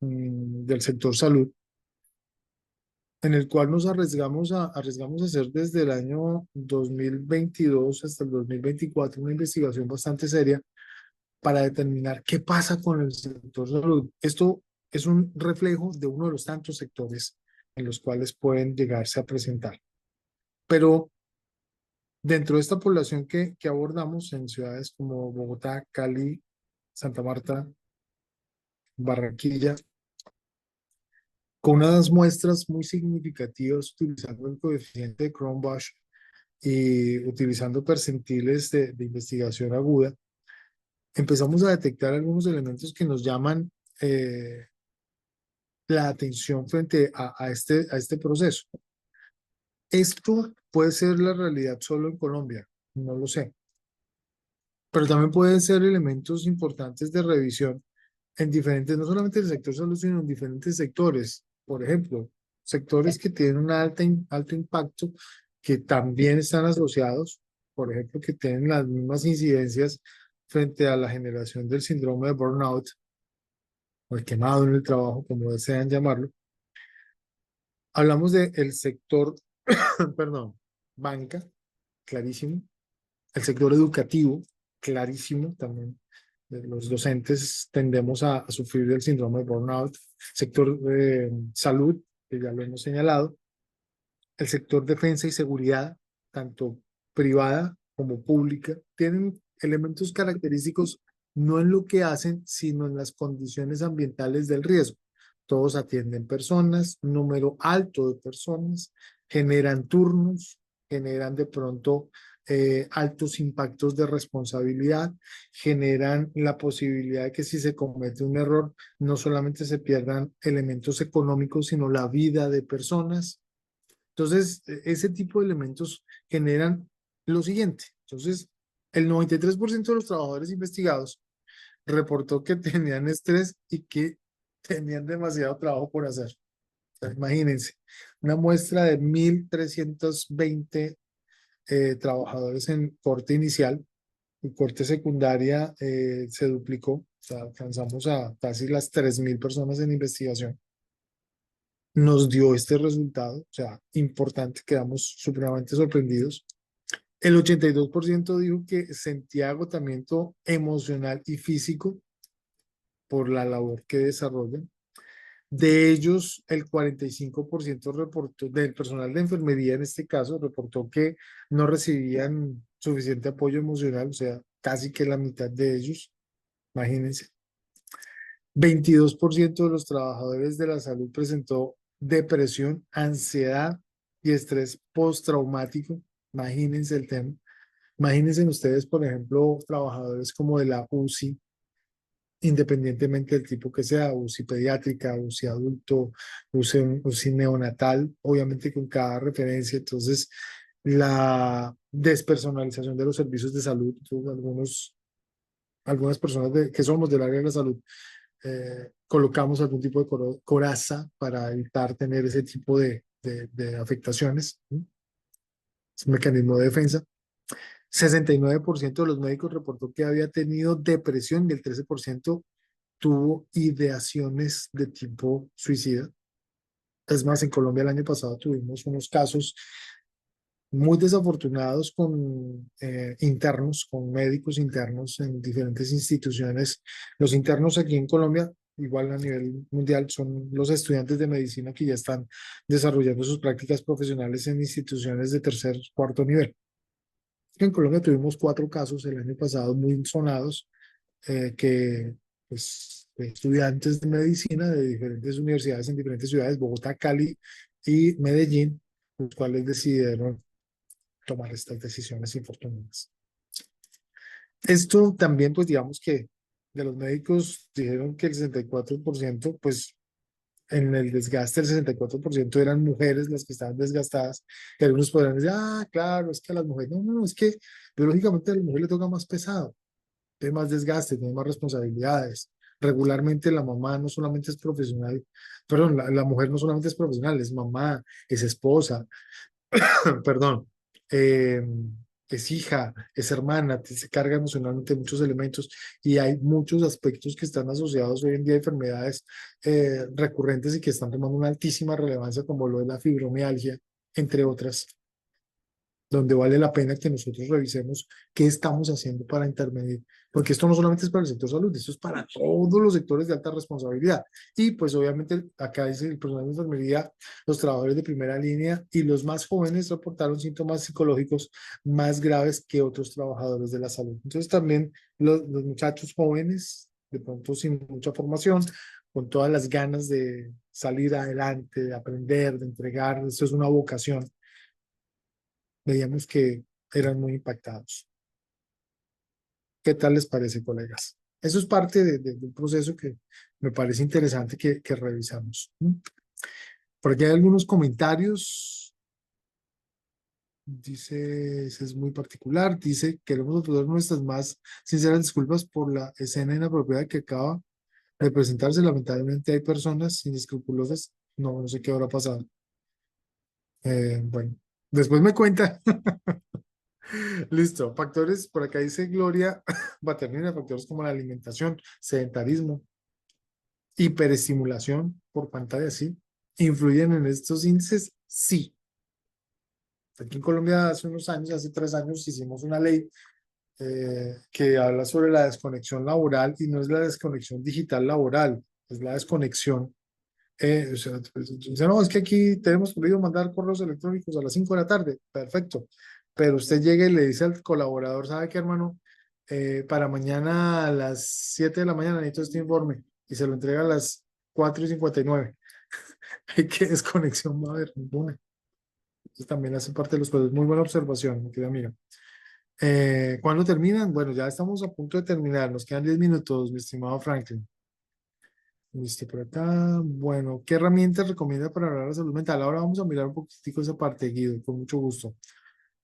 del sector salud, en el cual nos arriesgamos a hacer desde el año 2022 hasta el 2024 una investigación bastante seria para determinar qué pasa con el sector salud. Esto es un reflejo de uno de los tantos sectores en los cuales pueden llegarse a presentar. Pero dentro de esta población que abordamos en ciudades como Bogotá, Cali, Santa Marta, Barranquilla, con unas muestras muy significativas utilizando el coeficiente de Cronbach y utilizando percentiles de investigación aguda, empezamos a detectar algunos elementos que nos llaman la atención frente a este proceso. Esto puede ser la realidad solo en Colombia, no lo sé, pero también pueden ser elementos importantes de revisión en diferentes, no solamente en el sector salud, sino en diferentes sectores. Por ejemplo, sectores que tienen un alto impacto, que también están asociados. por ejemplo, que tienen las mismas incidencias frente a la generación del síndrome de burnout o el quemado en el trabajo, como desean llamarlo. Hablamos del sector, perdón, banca, clarísimo. El sector educativo, clarísimo también. Los docentes tendemos a sufrir del síndrome de burnout. Sector de salud, que ya lo hemos señalado. El sector defensa y seguridad, tanto privada como pública, tienen elementos característicos no en lo que hacen, sino en las condiciones ambientales del riesgo. Todos atienden personas, número alto de personas, generan turnos, generan de pronto altos impactos de responsabilidad, generan la posibilidad de que si se comete un error, no solamente se pierdan elementos económicos, sino la vida de personas. Entonces, ese tipo de elementos generan lo siguiente. Entonces, el 93% de los trabajadores investigados reportó que tenían estrés y que tenían demasiado trabajo por hacer. O sea, imagínense, una muestra de 1.320 trabajadores en corte inicial y corte secundaria se duplicó. O sea, alcanzamos a casi las 3.000 personas en investigación. Nos dio este resultado, o sea, importante, quedamos supremamente sorprendidos. El 82% dijo que sentía agotamiento emocional y físico por la labor que desarrollan. De ellos, el 45% reportó, del personal de enfermería en este caso, reportó que no recibían suficiente apoyo emocional, o sea, casi que la mitad de ellos, imagínense. 22% de los trabajadores de la salud presentó depresión, ansiedad y estrés postraumático. Imagínense el tema. Imagínense ustedes, por ejemplo, trabajadores como de la UCI, independientemente del tipo que sea, UCI pediátrica, UCI adulto, UCI neonatal, obviamente con cada referencia. Entonces, la despersonalización de los servicios de salud, algunas personas que somos del área de la salud, colocamos algún tipo de coraza para evitar tener ese tipo de afectaciones. ¿Sí? Es un mecanismo de defensa. 69% de los médicos reportó que había tenido depresión y el 13% tuvo ideaciones de tipo suicida. Es más, en Colombia el año pasado tuvimos unos casos muy desafortunados con internos, con médicos internos en diferentes instituciones. Los internos aquí en Colombia, igual a nivel mundial, son los estudiantes de medicina que ya están desarrollando sus prácticas profesionales en instituciones de tercer, cuarto nivel. En Colombia tuvimos 4 casos el año pasado muy sonados que pues, estudiantes de medicina de diferentes universidades en diferentes ciudades, Bogotá, Cali y Medellín, los cuales decidieron tomar estas decisiones infortunadas. Esto también, pues digamos que de los médicos dijeron que el 64%, pues en el desgaste, el 64% eran mujeres las que estaban desgastadas, que algunos podrán decir, ah, claro, es que a las mujeres, no, no, no, es que biológicamente a la mujer le toca más pesado, tiene más desgaste, tiene más responsabilidades. Regularmente la mamá no solamente es profesional, perdón, la mujer no solamente es profesional, es mamá, es esposa, perdón, eh, es hija, es hermana, se carga emocionalmente muchos elementos y hay muchos aspectos que están asociados hoy en día a enfermedades recurrentes y que están tomando una altísima relevancia como lo es la fibromialgia, entre otras, donde vale la pena que nosotros revisemos qué estamos haciendo para intervenir, porque esto no solamente es para el sector salud, esto es para todos los sectores de alta responsabilidad. Y pues obviamente acá dice el personal de enfermería, los trabajadores de primera línea y los más jóvenes reportaron síntomas psicológicos más graves que otros trabajadores de la salud. Entonces también los muchachos jóvenes, de pronto sin mucha formación, con todas las ganas de salir adelante, de aprender, de entregar, esto es una vocación, veíamos que eran muy impactados. ¿Qué tal les parece, colegas? Eso es parte de un proceso que me parece interesante que revisamos. Por aquí hay algunos comentarios. Dice, ese es muy particular. Dice, queremos ofrecer nuestras más sinceras disculpas por la escena inapropiada que acaba de presentarse. Lamentablemente hay personas inescrupulosas. No, no sé qué habrá pasado. Bueno, después me cuenta. Listo. Factores, por acá dice Gloria Paternina, factores como la alimentación, sedentarismo, hiperestimulación por pantalla, ¿sí? ¿Influyen en estos índices? Sí. Aquí en Colombia hace unos años, hace 3 años, hicimos una ley que habla sobre la desconexión laboral y no es la desconexión digital laboral, es la desconexión. O sea, pues, dice, no, es que aquí tenemos prohibido mandar correos electrónicos a las 5 de la tarde. Perfecto. Pero usted llega y le dice al colaborador, ¿sabe qué, hermano? Para mañana a las 7 de la mañana necesito este informe y se lo entrega a las 4:59. ¿Qué desconexión va a haber? Ninguna. Eso también hace parte de los procesos. Muy buena observación, mi querida amiga. ¿Cuándo terminan? Bueno, ya estamos a punto de terminar. Nos quedan 10 minutos, mi estimado Franklin. Listo por acá. Bueno, ¿qué herramientas recomienda para hablar de salud mental? Ahora vamos a mirar un poquitico esa parte, Guido, con mucho gusto.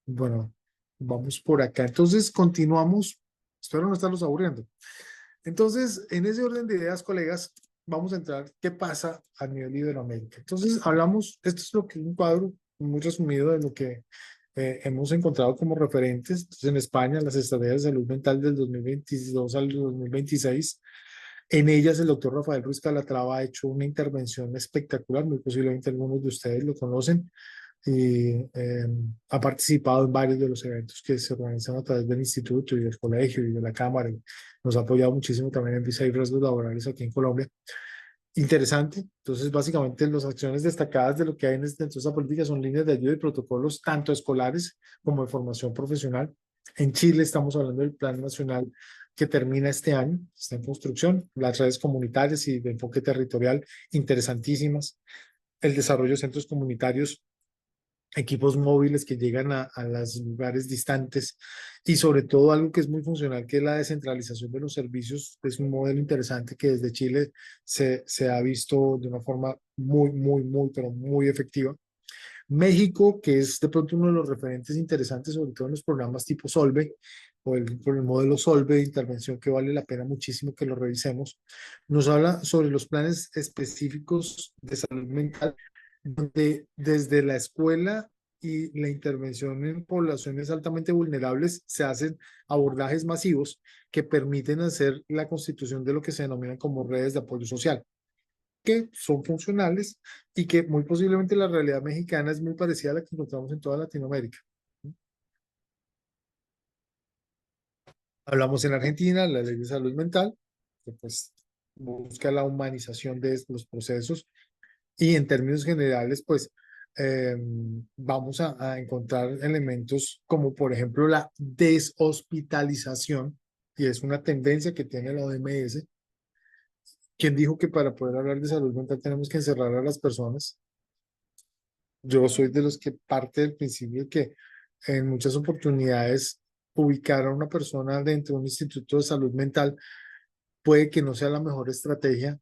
Bueno, vamos por acá. Entonces, continuamos. Espero no estarlos aburriendo. Entonces, en ese orden de ideas, colegas, vamos a entrar. ¿Qué pasa a nivel Iberoamérica? Entonces, hablamos, esto es lo que un cuadro muy resumido de lo que hemos encontrado como referentes. Entonces, en España, las estrategias de salud mental del 2022 al 2026. En ellas, el doctor Rafael Ruiz Calatrava ha hecho una intervención espectacular, muy posiblemente algunos de ustedes lo conocen, y ha participado en varios de los eventos que se organizan a través del instituto y del colegio y de la Cámara. Y nos ha apoyado muchísimo también en Visa y Riesgos Laborales aquí en Colombia. Interesante. Entonces, básicamente, las acciones destacadas de lo que hay en esta política son líneas de ayuda y protocolos tanto escolares como de formación profesional. En Chile estamos hablando del Plan Nacional que termina este año, está en construcción, las redes comunitarias y de enfoque territorial interesantísimas, el desarrollo de centros comunitarios, equipos móviles que llegan a los lugares distantes y sobre todo algo que es muy funcional, que es la descentralización de los servicios. Es un modelo interesante que desde Chile se ha visto de una forma muy, pero muy efectiva. México, que es de pronto uno de los referentes interesantes, sobre todo en los programas tipo Solve o por el modelo Solve de intervención, que vale la pena muchísimo que lo revisemos, nos habla sobre los planes específicos de salud mental donde desde la escuela y la intervención en poblaciones altamente vulnerables se hacen abordajes masivos que permiten hacer la constitución de lo que se denominan como redes de apoyo social, que son funcionales y que muy posiblemente la realidad mexicana es muy parecida a la que encontramos en toda Latinoamérica. Hablamos en Argentina, la ley de salud mental, que pues busca la humanización de los procesos. Y en términos generales, pues eh, vamos a encontrar elementos como, por ejemplo, la deshospitalización, y es una tendencia que tiene la OMS. ¿Quién dijo que para poder hablar de salud mental tenemos que encerrar a las personas? Yo soy de los que parte del principio que en muchas oportunidades ubicar a una persona dentro de un instituto de salud mental puede que no sea la mejor estrategia,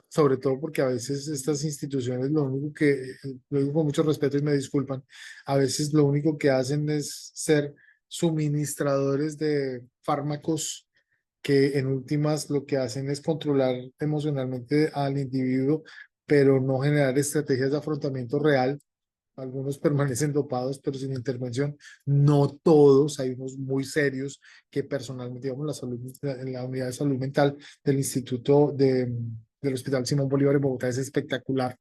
sobre todo porque a veces estas instituciones lo único que, lo digo con mucho respeto y me disculpan, a veces lo único que hacen es ser suministradores de fármacos que en últimas lo que hacen es controlar emocionalmente al individuo, pero no generar estrategias de afrontamiento real. Algunos permanecen dopados, pero sin intervención. No todos, hay unos muy serios que personalmente, digamos, en la unidad de salud mental del del Hospital Simón Bolívar en Bogotá es espectacular.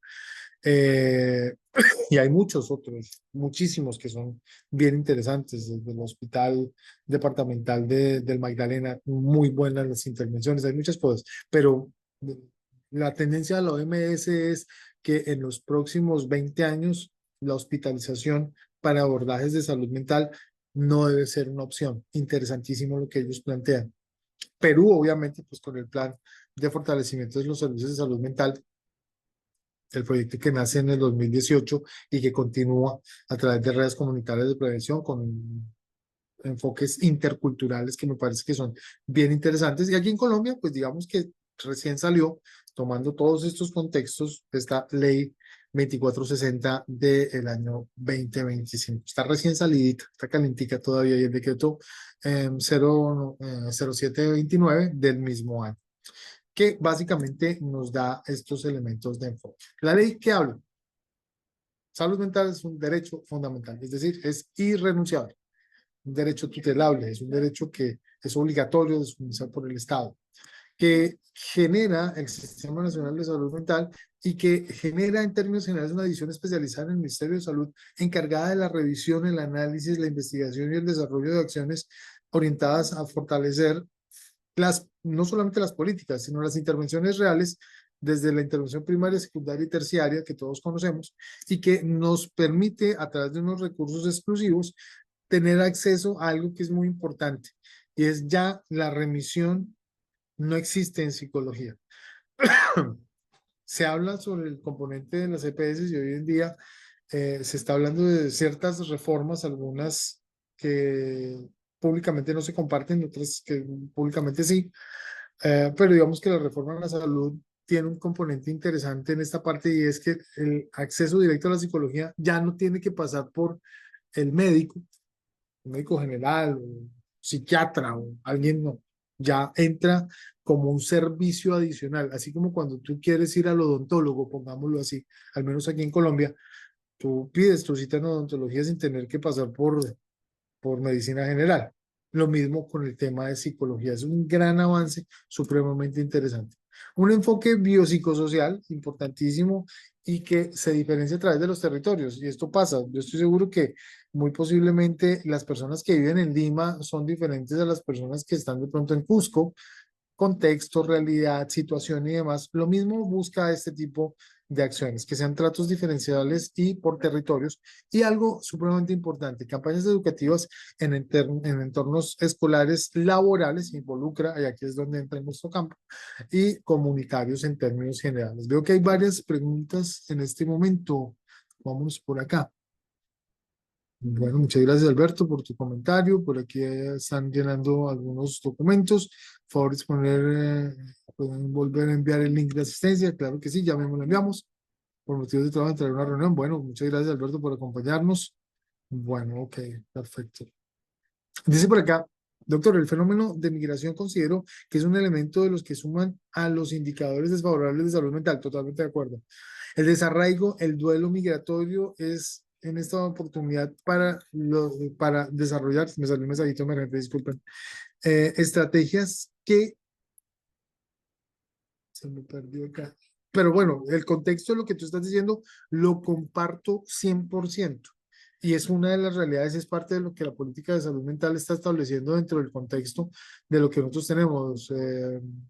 Eh, y hay muchos otros, muchísimos que son bien interesantes. Desde el Hospital Departamental del Magdalena, muy buenas las intervenciones, hay muchas cosas, pero la tendencia de la OMS es que en los próximos 20 años la hospitalización para abordajes de salud mental no debe ser una opción. Interesantísimo lo que ellos plantean. Perú, obviamente, pues con el plan de fortalecimiento de los servicios de salud mental, el proyecto que nace en el 2018 y que continúa a través de redes comunitarias de prevención con enfoques interculturales que me parece que son bien interesantes. Y aquí en Colombia, pues digamos que recién salió, tomando todos estos contextos, esta ley 2460 del año 2025. Está recién salidita, está calentica todavía y el decreto 0729 del mismo año, que básicamente nos da estos elementos de enfoque. La ley que habla, salud mental es un derecho fundamental, es decir, es irrenunciable. un derecho tutelable, es un derecho que es obligatorio de suministrar por el Estado, que genera el Sistema Nacional de Salud Mental y que genera en términos generales una división especializada en el Ministerio de Salud encargada de la revisión, el análisis, la investigación y el desarrollo de acciones orientadas a fortalecer no solamente las políticas, sino las intervenciones reales desde la intervención primaria, secundaria y terciaria que todos conocemos y que nos permite a través de unos recursos exclusivos tener acceso a algo que es muy importante y es ya la remisión no existe en psicología. Se habla sobre el componente de las EPS y hoy en día se está hablando de ciertas reformas, algunas que públicamente no se comparten, otras que públicamente sí, pero digamos que la reforma a la salud tiene un componente interesante en esta parte y es que el acceso directo a la psicología ya no tiene que pasar por el médico, un médico general, o psiquiatra o alguien, no, ya entra como un servicio adicional, así como cuando tú quieres ir al odontólogo, pongámoslo así, al menos aquí en Colombia, tú pides tu cita en odontología sin tener que pasar por medicina general. Lo mismo con el tema de psicología, es un gran avance supremamente interesante. Un enfoque biopsicosocial importantísimo y que se diferencia a través de los territorios. Y esto pasa, yo estoy seguro que muy posiblemente las personas que viven en Lima son diferentes a las personas que están de pronto en Cusco, contexto, realidad, situación y demás. Lo mismo busca este tipo de acciones, que sean tratos diferenciales y por territorios. Y algo supremamente importante, campañas educativas en entornos escolares, laborales, involucra, y aquí es donde entra en nuestro campo, y comunitarios en términos generales. Veo que hay varias preguntas en este momento. Vamos por acá. Bueno, muchas gracias Alberto por tu comentario. Por aquí están llenando algunos documentos. Por favor, pueden volver a enviar el link de asistencia. Claro que sí, ya mismo lo enviamos. Por motivos de trabajo, entrar a una reunión. Bueno, muchas gracias Alberto por acompañarnos. Bueno, ok, perfecto. Dice por acá, doctor, el fenómeno de migración considero que es un elemento de los que suman a los indicadores desfavorables de salud mental. Totalmente de acuerdo. El desarraigo, el duelo migratorio es en esta oportunidad para desarrollar, me salió un mensajito emergente, disculpen, estrategias que se me perdió acá. Pero bueno, el contexto de lo que tú estás diciendo lo comparto 100%. Y es una de las realidades, es parte de lo que la política de salud mental está estableciendo dentro del contexto de lo que nosotros tenemos,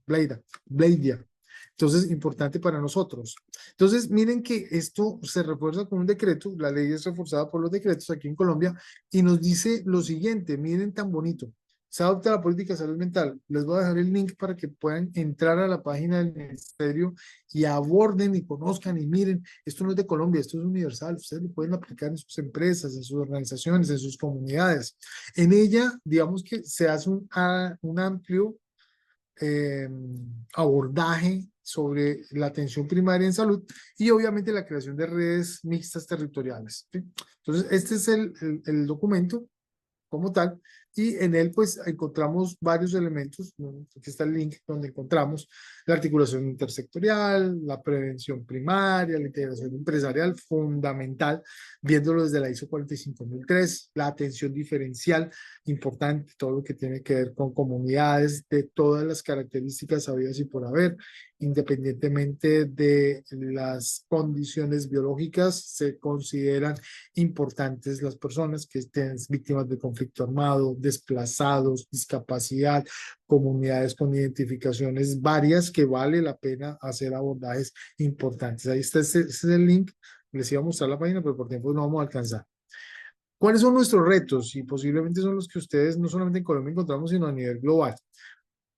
Bleidia. Entonces, importante para nosotros. Entonces, miren que esto se refuerza con un decreto, la ley es reforzada por los decretos aquí en Colombia, y nos dice lo siguiente, miren tan bonito, se adopta la política de salud mental. Les voy a dejar el link para que puedan entrar a la página del ministerio y aborden y conozcan y miren, esto no es de Colombia, esto es universal, ustedes lo pueden aplicar en sus empresas, en sus organizaciones, en sus comunidades. En ella, digamos que se hace un amplio eh, abordaje sobre la atención primaria en salud y obviamente la creación de redes mixtas territoriales, ¿sí? Entonces, este es el documento como tal, y en él pues encontramos varios elementos, ¿no? Aquí está el link donde encontramos la articulación intersectorial, la prevención primaria, la integración empresarial fundamental, viéndolo desde la ISO 45003, la atención diferencial, importante, todo lo que tiene que ver con comunidades de todas las características habidas y por haber, independientemente de las condiciones biológicas, se consideran importantes las personas que estén víctimas de conflicto armado, desplazados, discapacidad, comunidades con identificaciones varias que vale la pena hacer abordajes importantes. Ahí está, ese es el link. Les iba a mostrar la página, pero por tiempo no vamos a alcanzar. ¿Cuáles son nuestros retos? Y posiblemente son los que ustedes no solamente en Colombia encontramos, sino a nivel global.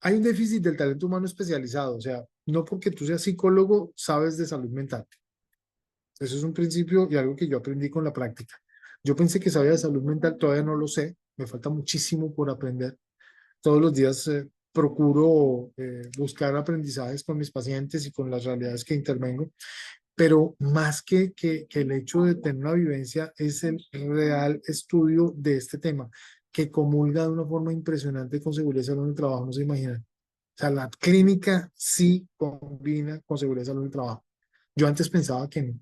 Hay un déficit del talento humano especializado, o sea, no porque tú seas psicólogo sabes de salud mental. Eso es un principio y algo que yo aprendí con la práctica. Yo pensé que sabía de salud mental, todavía no lo sé, me falta muchísimo por aprender. Todos los días procuro buscar aprendizajes con mis pacientes y con las realidades que intervengo, pero más que el hecho de tener una vivencia es el real estudio de este tema, que comulga de una forma impresionante con seguridad y salud en el trabajo, no se imaginan. O sea, la clínica sí combina con seguridad y salud en el trabajo. Yo antes pensaba que no.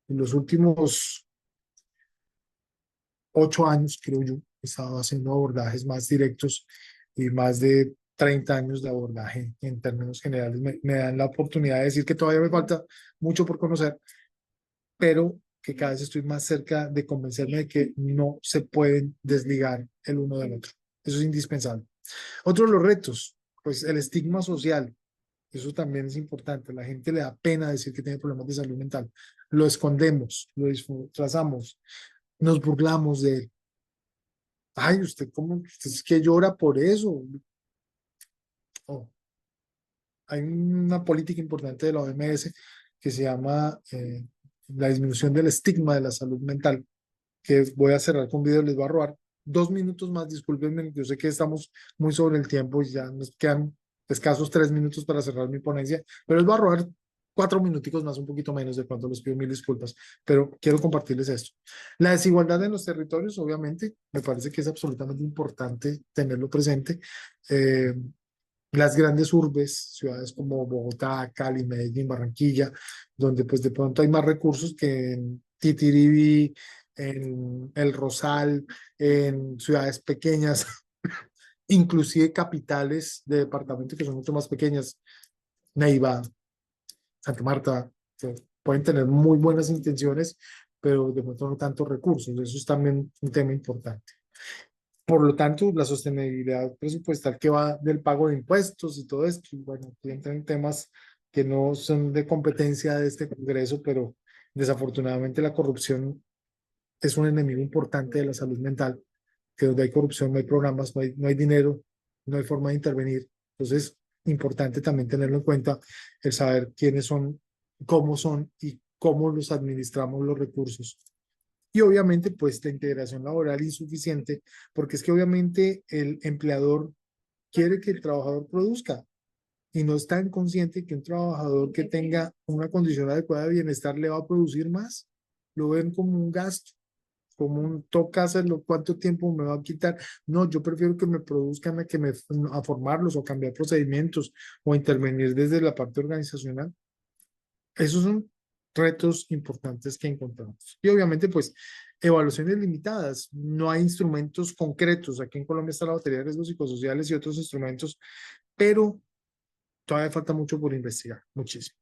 En los últimos 8 años, creo yo, he estado haciendo abordajes más directos y más de 30 años de abordaje en términos generales me dan la oportunidad de decir que todavía me falta mucho por conocer, pero que cada vez estoy más cerca de convencerme de que no se pueden desligar el uno del otro. Eso es indispensable. Otro de los retos, pues el estigma social. Eso también es importante. La gente le da pena decir que tiene problemas de salud mental. Lo escondemos, lo disfrazamos, nos burlamos de él. Ay, ¿usted cómo? ¿Usted es que llora por eso? Oh, hay una política importante de la OMS que se llama la disminución del estigma de la salud mental, que voy a cerrar con un video, les voy a robar 2 minutos más, discúlpenme, yo sé que estamos muy sobre el tiempo y ya nos quedan escasos 3 minutos para cerrar mi ponencia, pero les voy a robar 4 minuticos más, un poquito menos, de cuanto les pido mil disculpas, pero quiero compartirles esto. La desigualdad en los territorios, obviamente, me parece que es absolutamente importante tenerlo presente. Eh, las grandes urbes, ciudades como Bogotá, Cali, Medellín, Barranquilla, donde pues de pronto hay más recursos que en Titiribí, en El Rosal, en ciudades pequeñas, inclusive capitales de departamentos que son mucho más pequeñas, Neiva, Santa Marta, que pueden tener muy buenas intenciones, pero de pronto no tantos recursos. Eso es también un tema importante. Por lo tanto, la sostenibilidad presupuestal que va del pago de impuestos y todo esto, y bueno, aquí entran temas que no son de competencia de este Congreso, pero desafortunadamente la corrupción es un enemigo importante de la salud mental, que donde hay corrupción no hay programas, no hay dinero, no hay forma de intervenir. Entonces, importante también tenerlo en cuenta, el saber quiénes son y cómo los administramos los recursos. Y obviamente, pues la integración laboral insuficiente, porque es que obviamente el empleador quiere que el trabajador produzca y no es tan consciente que un trabajador que tenga una condición adecuada de bienestar le va a producir más. Lo ven como un gasto, como un toca hacerlo, ¿cuánto tiempo me va a quitar? No, yo prefiero que me produzcan a formarlos o cambiar procedimientos o intervenir desde la parte organizacional. Esos son retos importantes que encontramos. Y obviamente, pues, evaluaciones limitadas. No hay instrumentos concretos. Aquí en Colombia está la batería de riesgos psicosociales y otros instrumentos, pero todavía falta mucho por investigar, muchísimo.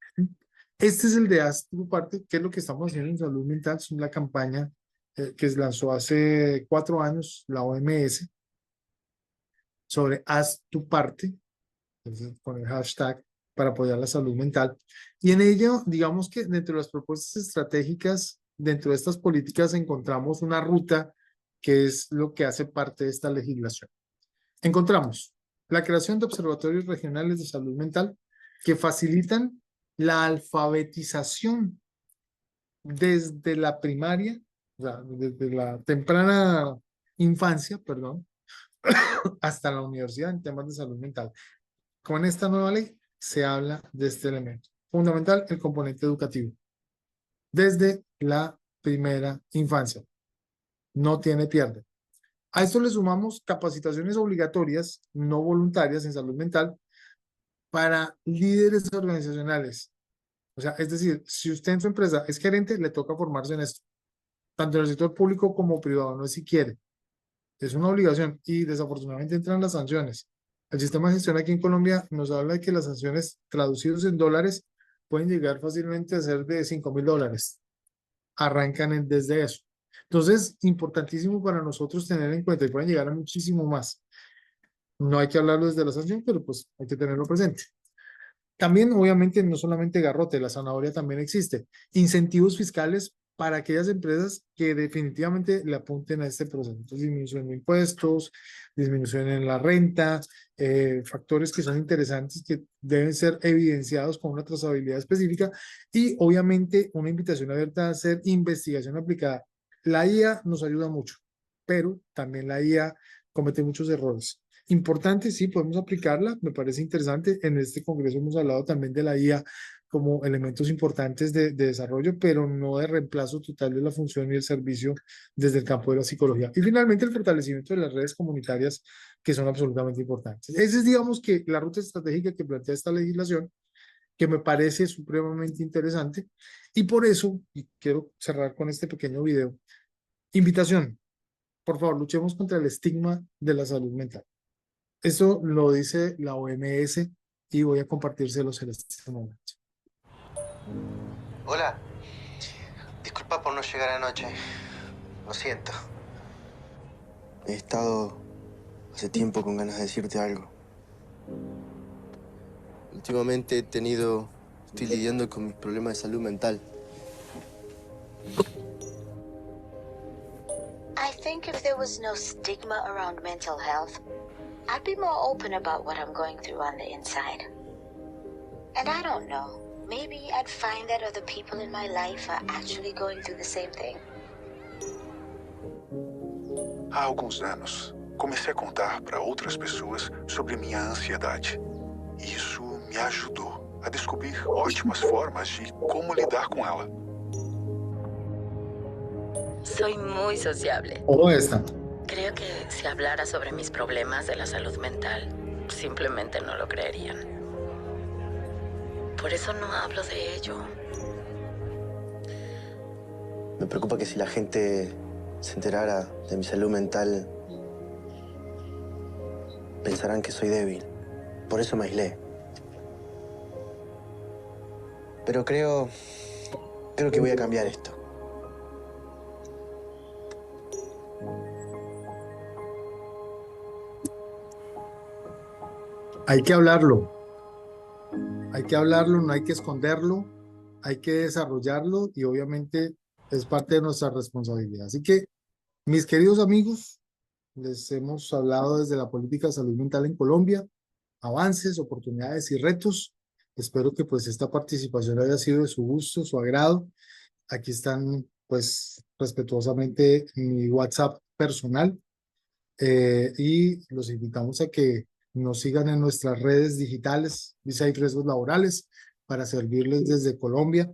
Este es el de Haz tu parte, que es lo que estamos haciendo en salud mental. Es la campaña que se lanzó hace 4 años la OMS sobre Haz tu parte, con el hashtag para apoyar la salud mental. Y en ello, digamos que dentro de las propuestas estratégicas, dentro de estas políticas, encontramos una ruta que es lo que hace parte de esta legislación. Encontramos la creación de observatorios regionales de salud mental que facilitan la alfabetización desde la primaria, o sea, desde la temprana infancia, perdón, hasta la universidad en temas de salud mental. Con esta nueva ley se habla de este elemento. Fundamental, el componente educativo. Desde la primera infancia. No tiene pierde. A esto le sumamos capacitaciones obligatorias, no voluntarias en salud mental, para líderes organizacionales. O sea, es decir, si usted en su empresa es gerente, le toca formarse en esto, tanto en el sector público como privado, no es si quiere. Es una obligación y desafortunadamente entran las sanciones. El sistema de gestión aquí en Colombia nos habla de que las sanciones traducidas en dólares pueden llegar fácilmente a ser de $5.000. Arrancan desde eso. Entonces, importantísimo para nosotros tener en cuenta y pueden llegar a muchísimo más. No hay que hablarlo desde la sanción, pero pues hay que tenerlo presente. También, obviamente, no solamente garrote, la zanahoria también existe. Incentivos fiscales para aquellas empresas que definitivamente le apunten a este proceso. Entonces, disminución de impuestos, disminución en la renta, factores que son interesantes que deben ser evidenciados con una trazabilidad específica y, obviamente, una invitación abierta a hacer investigación aplicada. La IA nos ayuda mucho, pero también la IA comete muchos errores. Importante, sí, podemos aplicarla, me parece interesante. En este congreso hemos hablado también de la IA como elementos importantes de desarrollo, pero no de reemplazo total de la función y el servicio desde el campo de la psicología. Y finalmente, el fortalecimiento de las redes comunitarias, que son absolutamente importantes. Esa es, digamos, que la ruta estratégica que plantea esta legislación, que me parece supremamente interesante. Y por eso, y quiero cerrar con este pequeño video, invitación. Por favor, luchemos contra el estigma de la salud mental. Eso lo dice la OMS y voy a compartírselos en este momento. Hola, disculpa por no llegar anoche. Lo siento. He estado hace tiempo con ganas de decirte algo. Últimamente estoy lidiando con mis problemas de salud mental. I think if there was no stigma around mental health, I'd be more open about what I'm going through on the inside. And I don't know, maybe I'd find that other people in my life are actually going through the same thing. Há alguns anos, comecei a contar para outras pessoas sobre minha ansiedade. Isso me ajudou a descobrir ótimas formas de como lidar com ela. Soy muy sociable. Todo esta. Creo que si hablara sobre mis problemas de la salud mental, simplemente no lo creerían. Por eso no hablo de ello. Me preocupa que si la gente se enterara de mi salud mental, pensarán que soy débil. Por eso me aislé. Pero creo que voy a cambiar esto. Hay que hablarlo. Hay que hablarlo, no hay que esconderlo, hay que desarrollarlo y obviamente es parte de nuestra responsabilidad. Así que, mis queridos amigos, les hemos hablado desde la política de salud mental en Colombia, avances, oportunidades y retos. Espero que pues esta participación haya sido de su gusto, su agrado. Aquí están pues respetuosamente mi WhatsApp personal y los invitamos a que nos sigan en nuestras redes digitales, Visa y Riesgos Laborales, para servirles desde Colombia.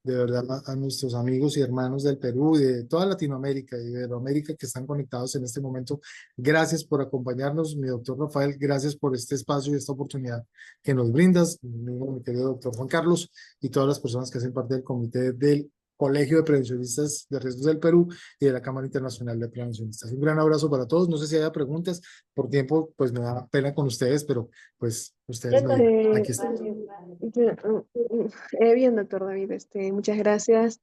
De verdad, a nuestros amigos y hermanos del Perú y de toda Latinoamérica y de Iberoamérica que están conectados en este momento. Gracias por acompañarnos, mi doctor Rafael. Gracias por este espacio y esta oportunidad que nos brindas, mi querido doctor Juan Carlos, y todas las personas que hacen parte del comité del Colegio de Prevencionistas de Riesgos del Perú y de la Cámara Internacional de Prevencionistas. Un gran abrazo para todos. No sé si haya preguntas. Por tiempo, pues me da pena con ustedes, pero pues ustedes me dirán. Aquí está. Bien, doctor David, muchas gracias.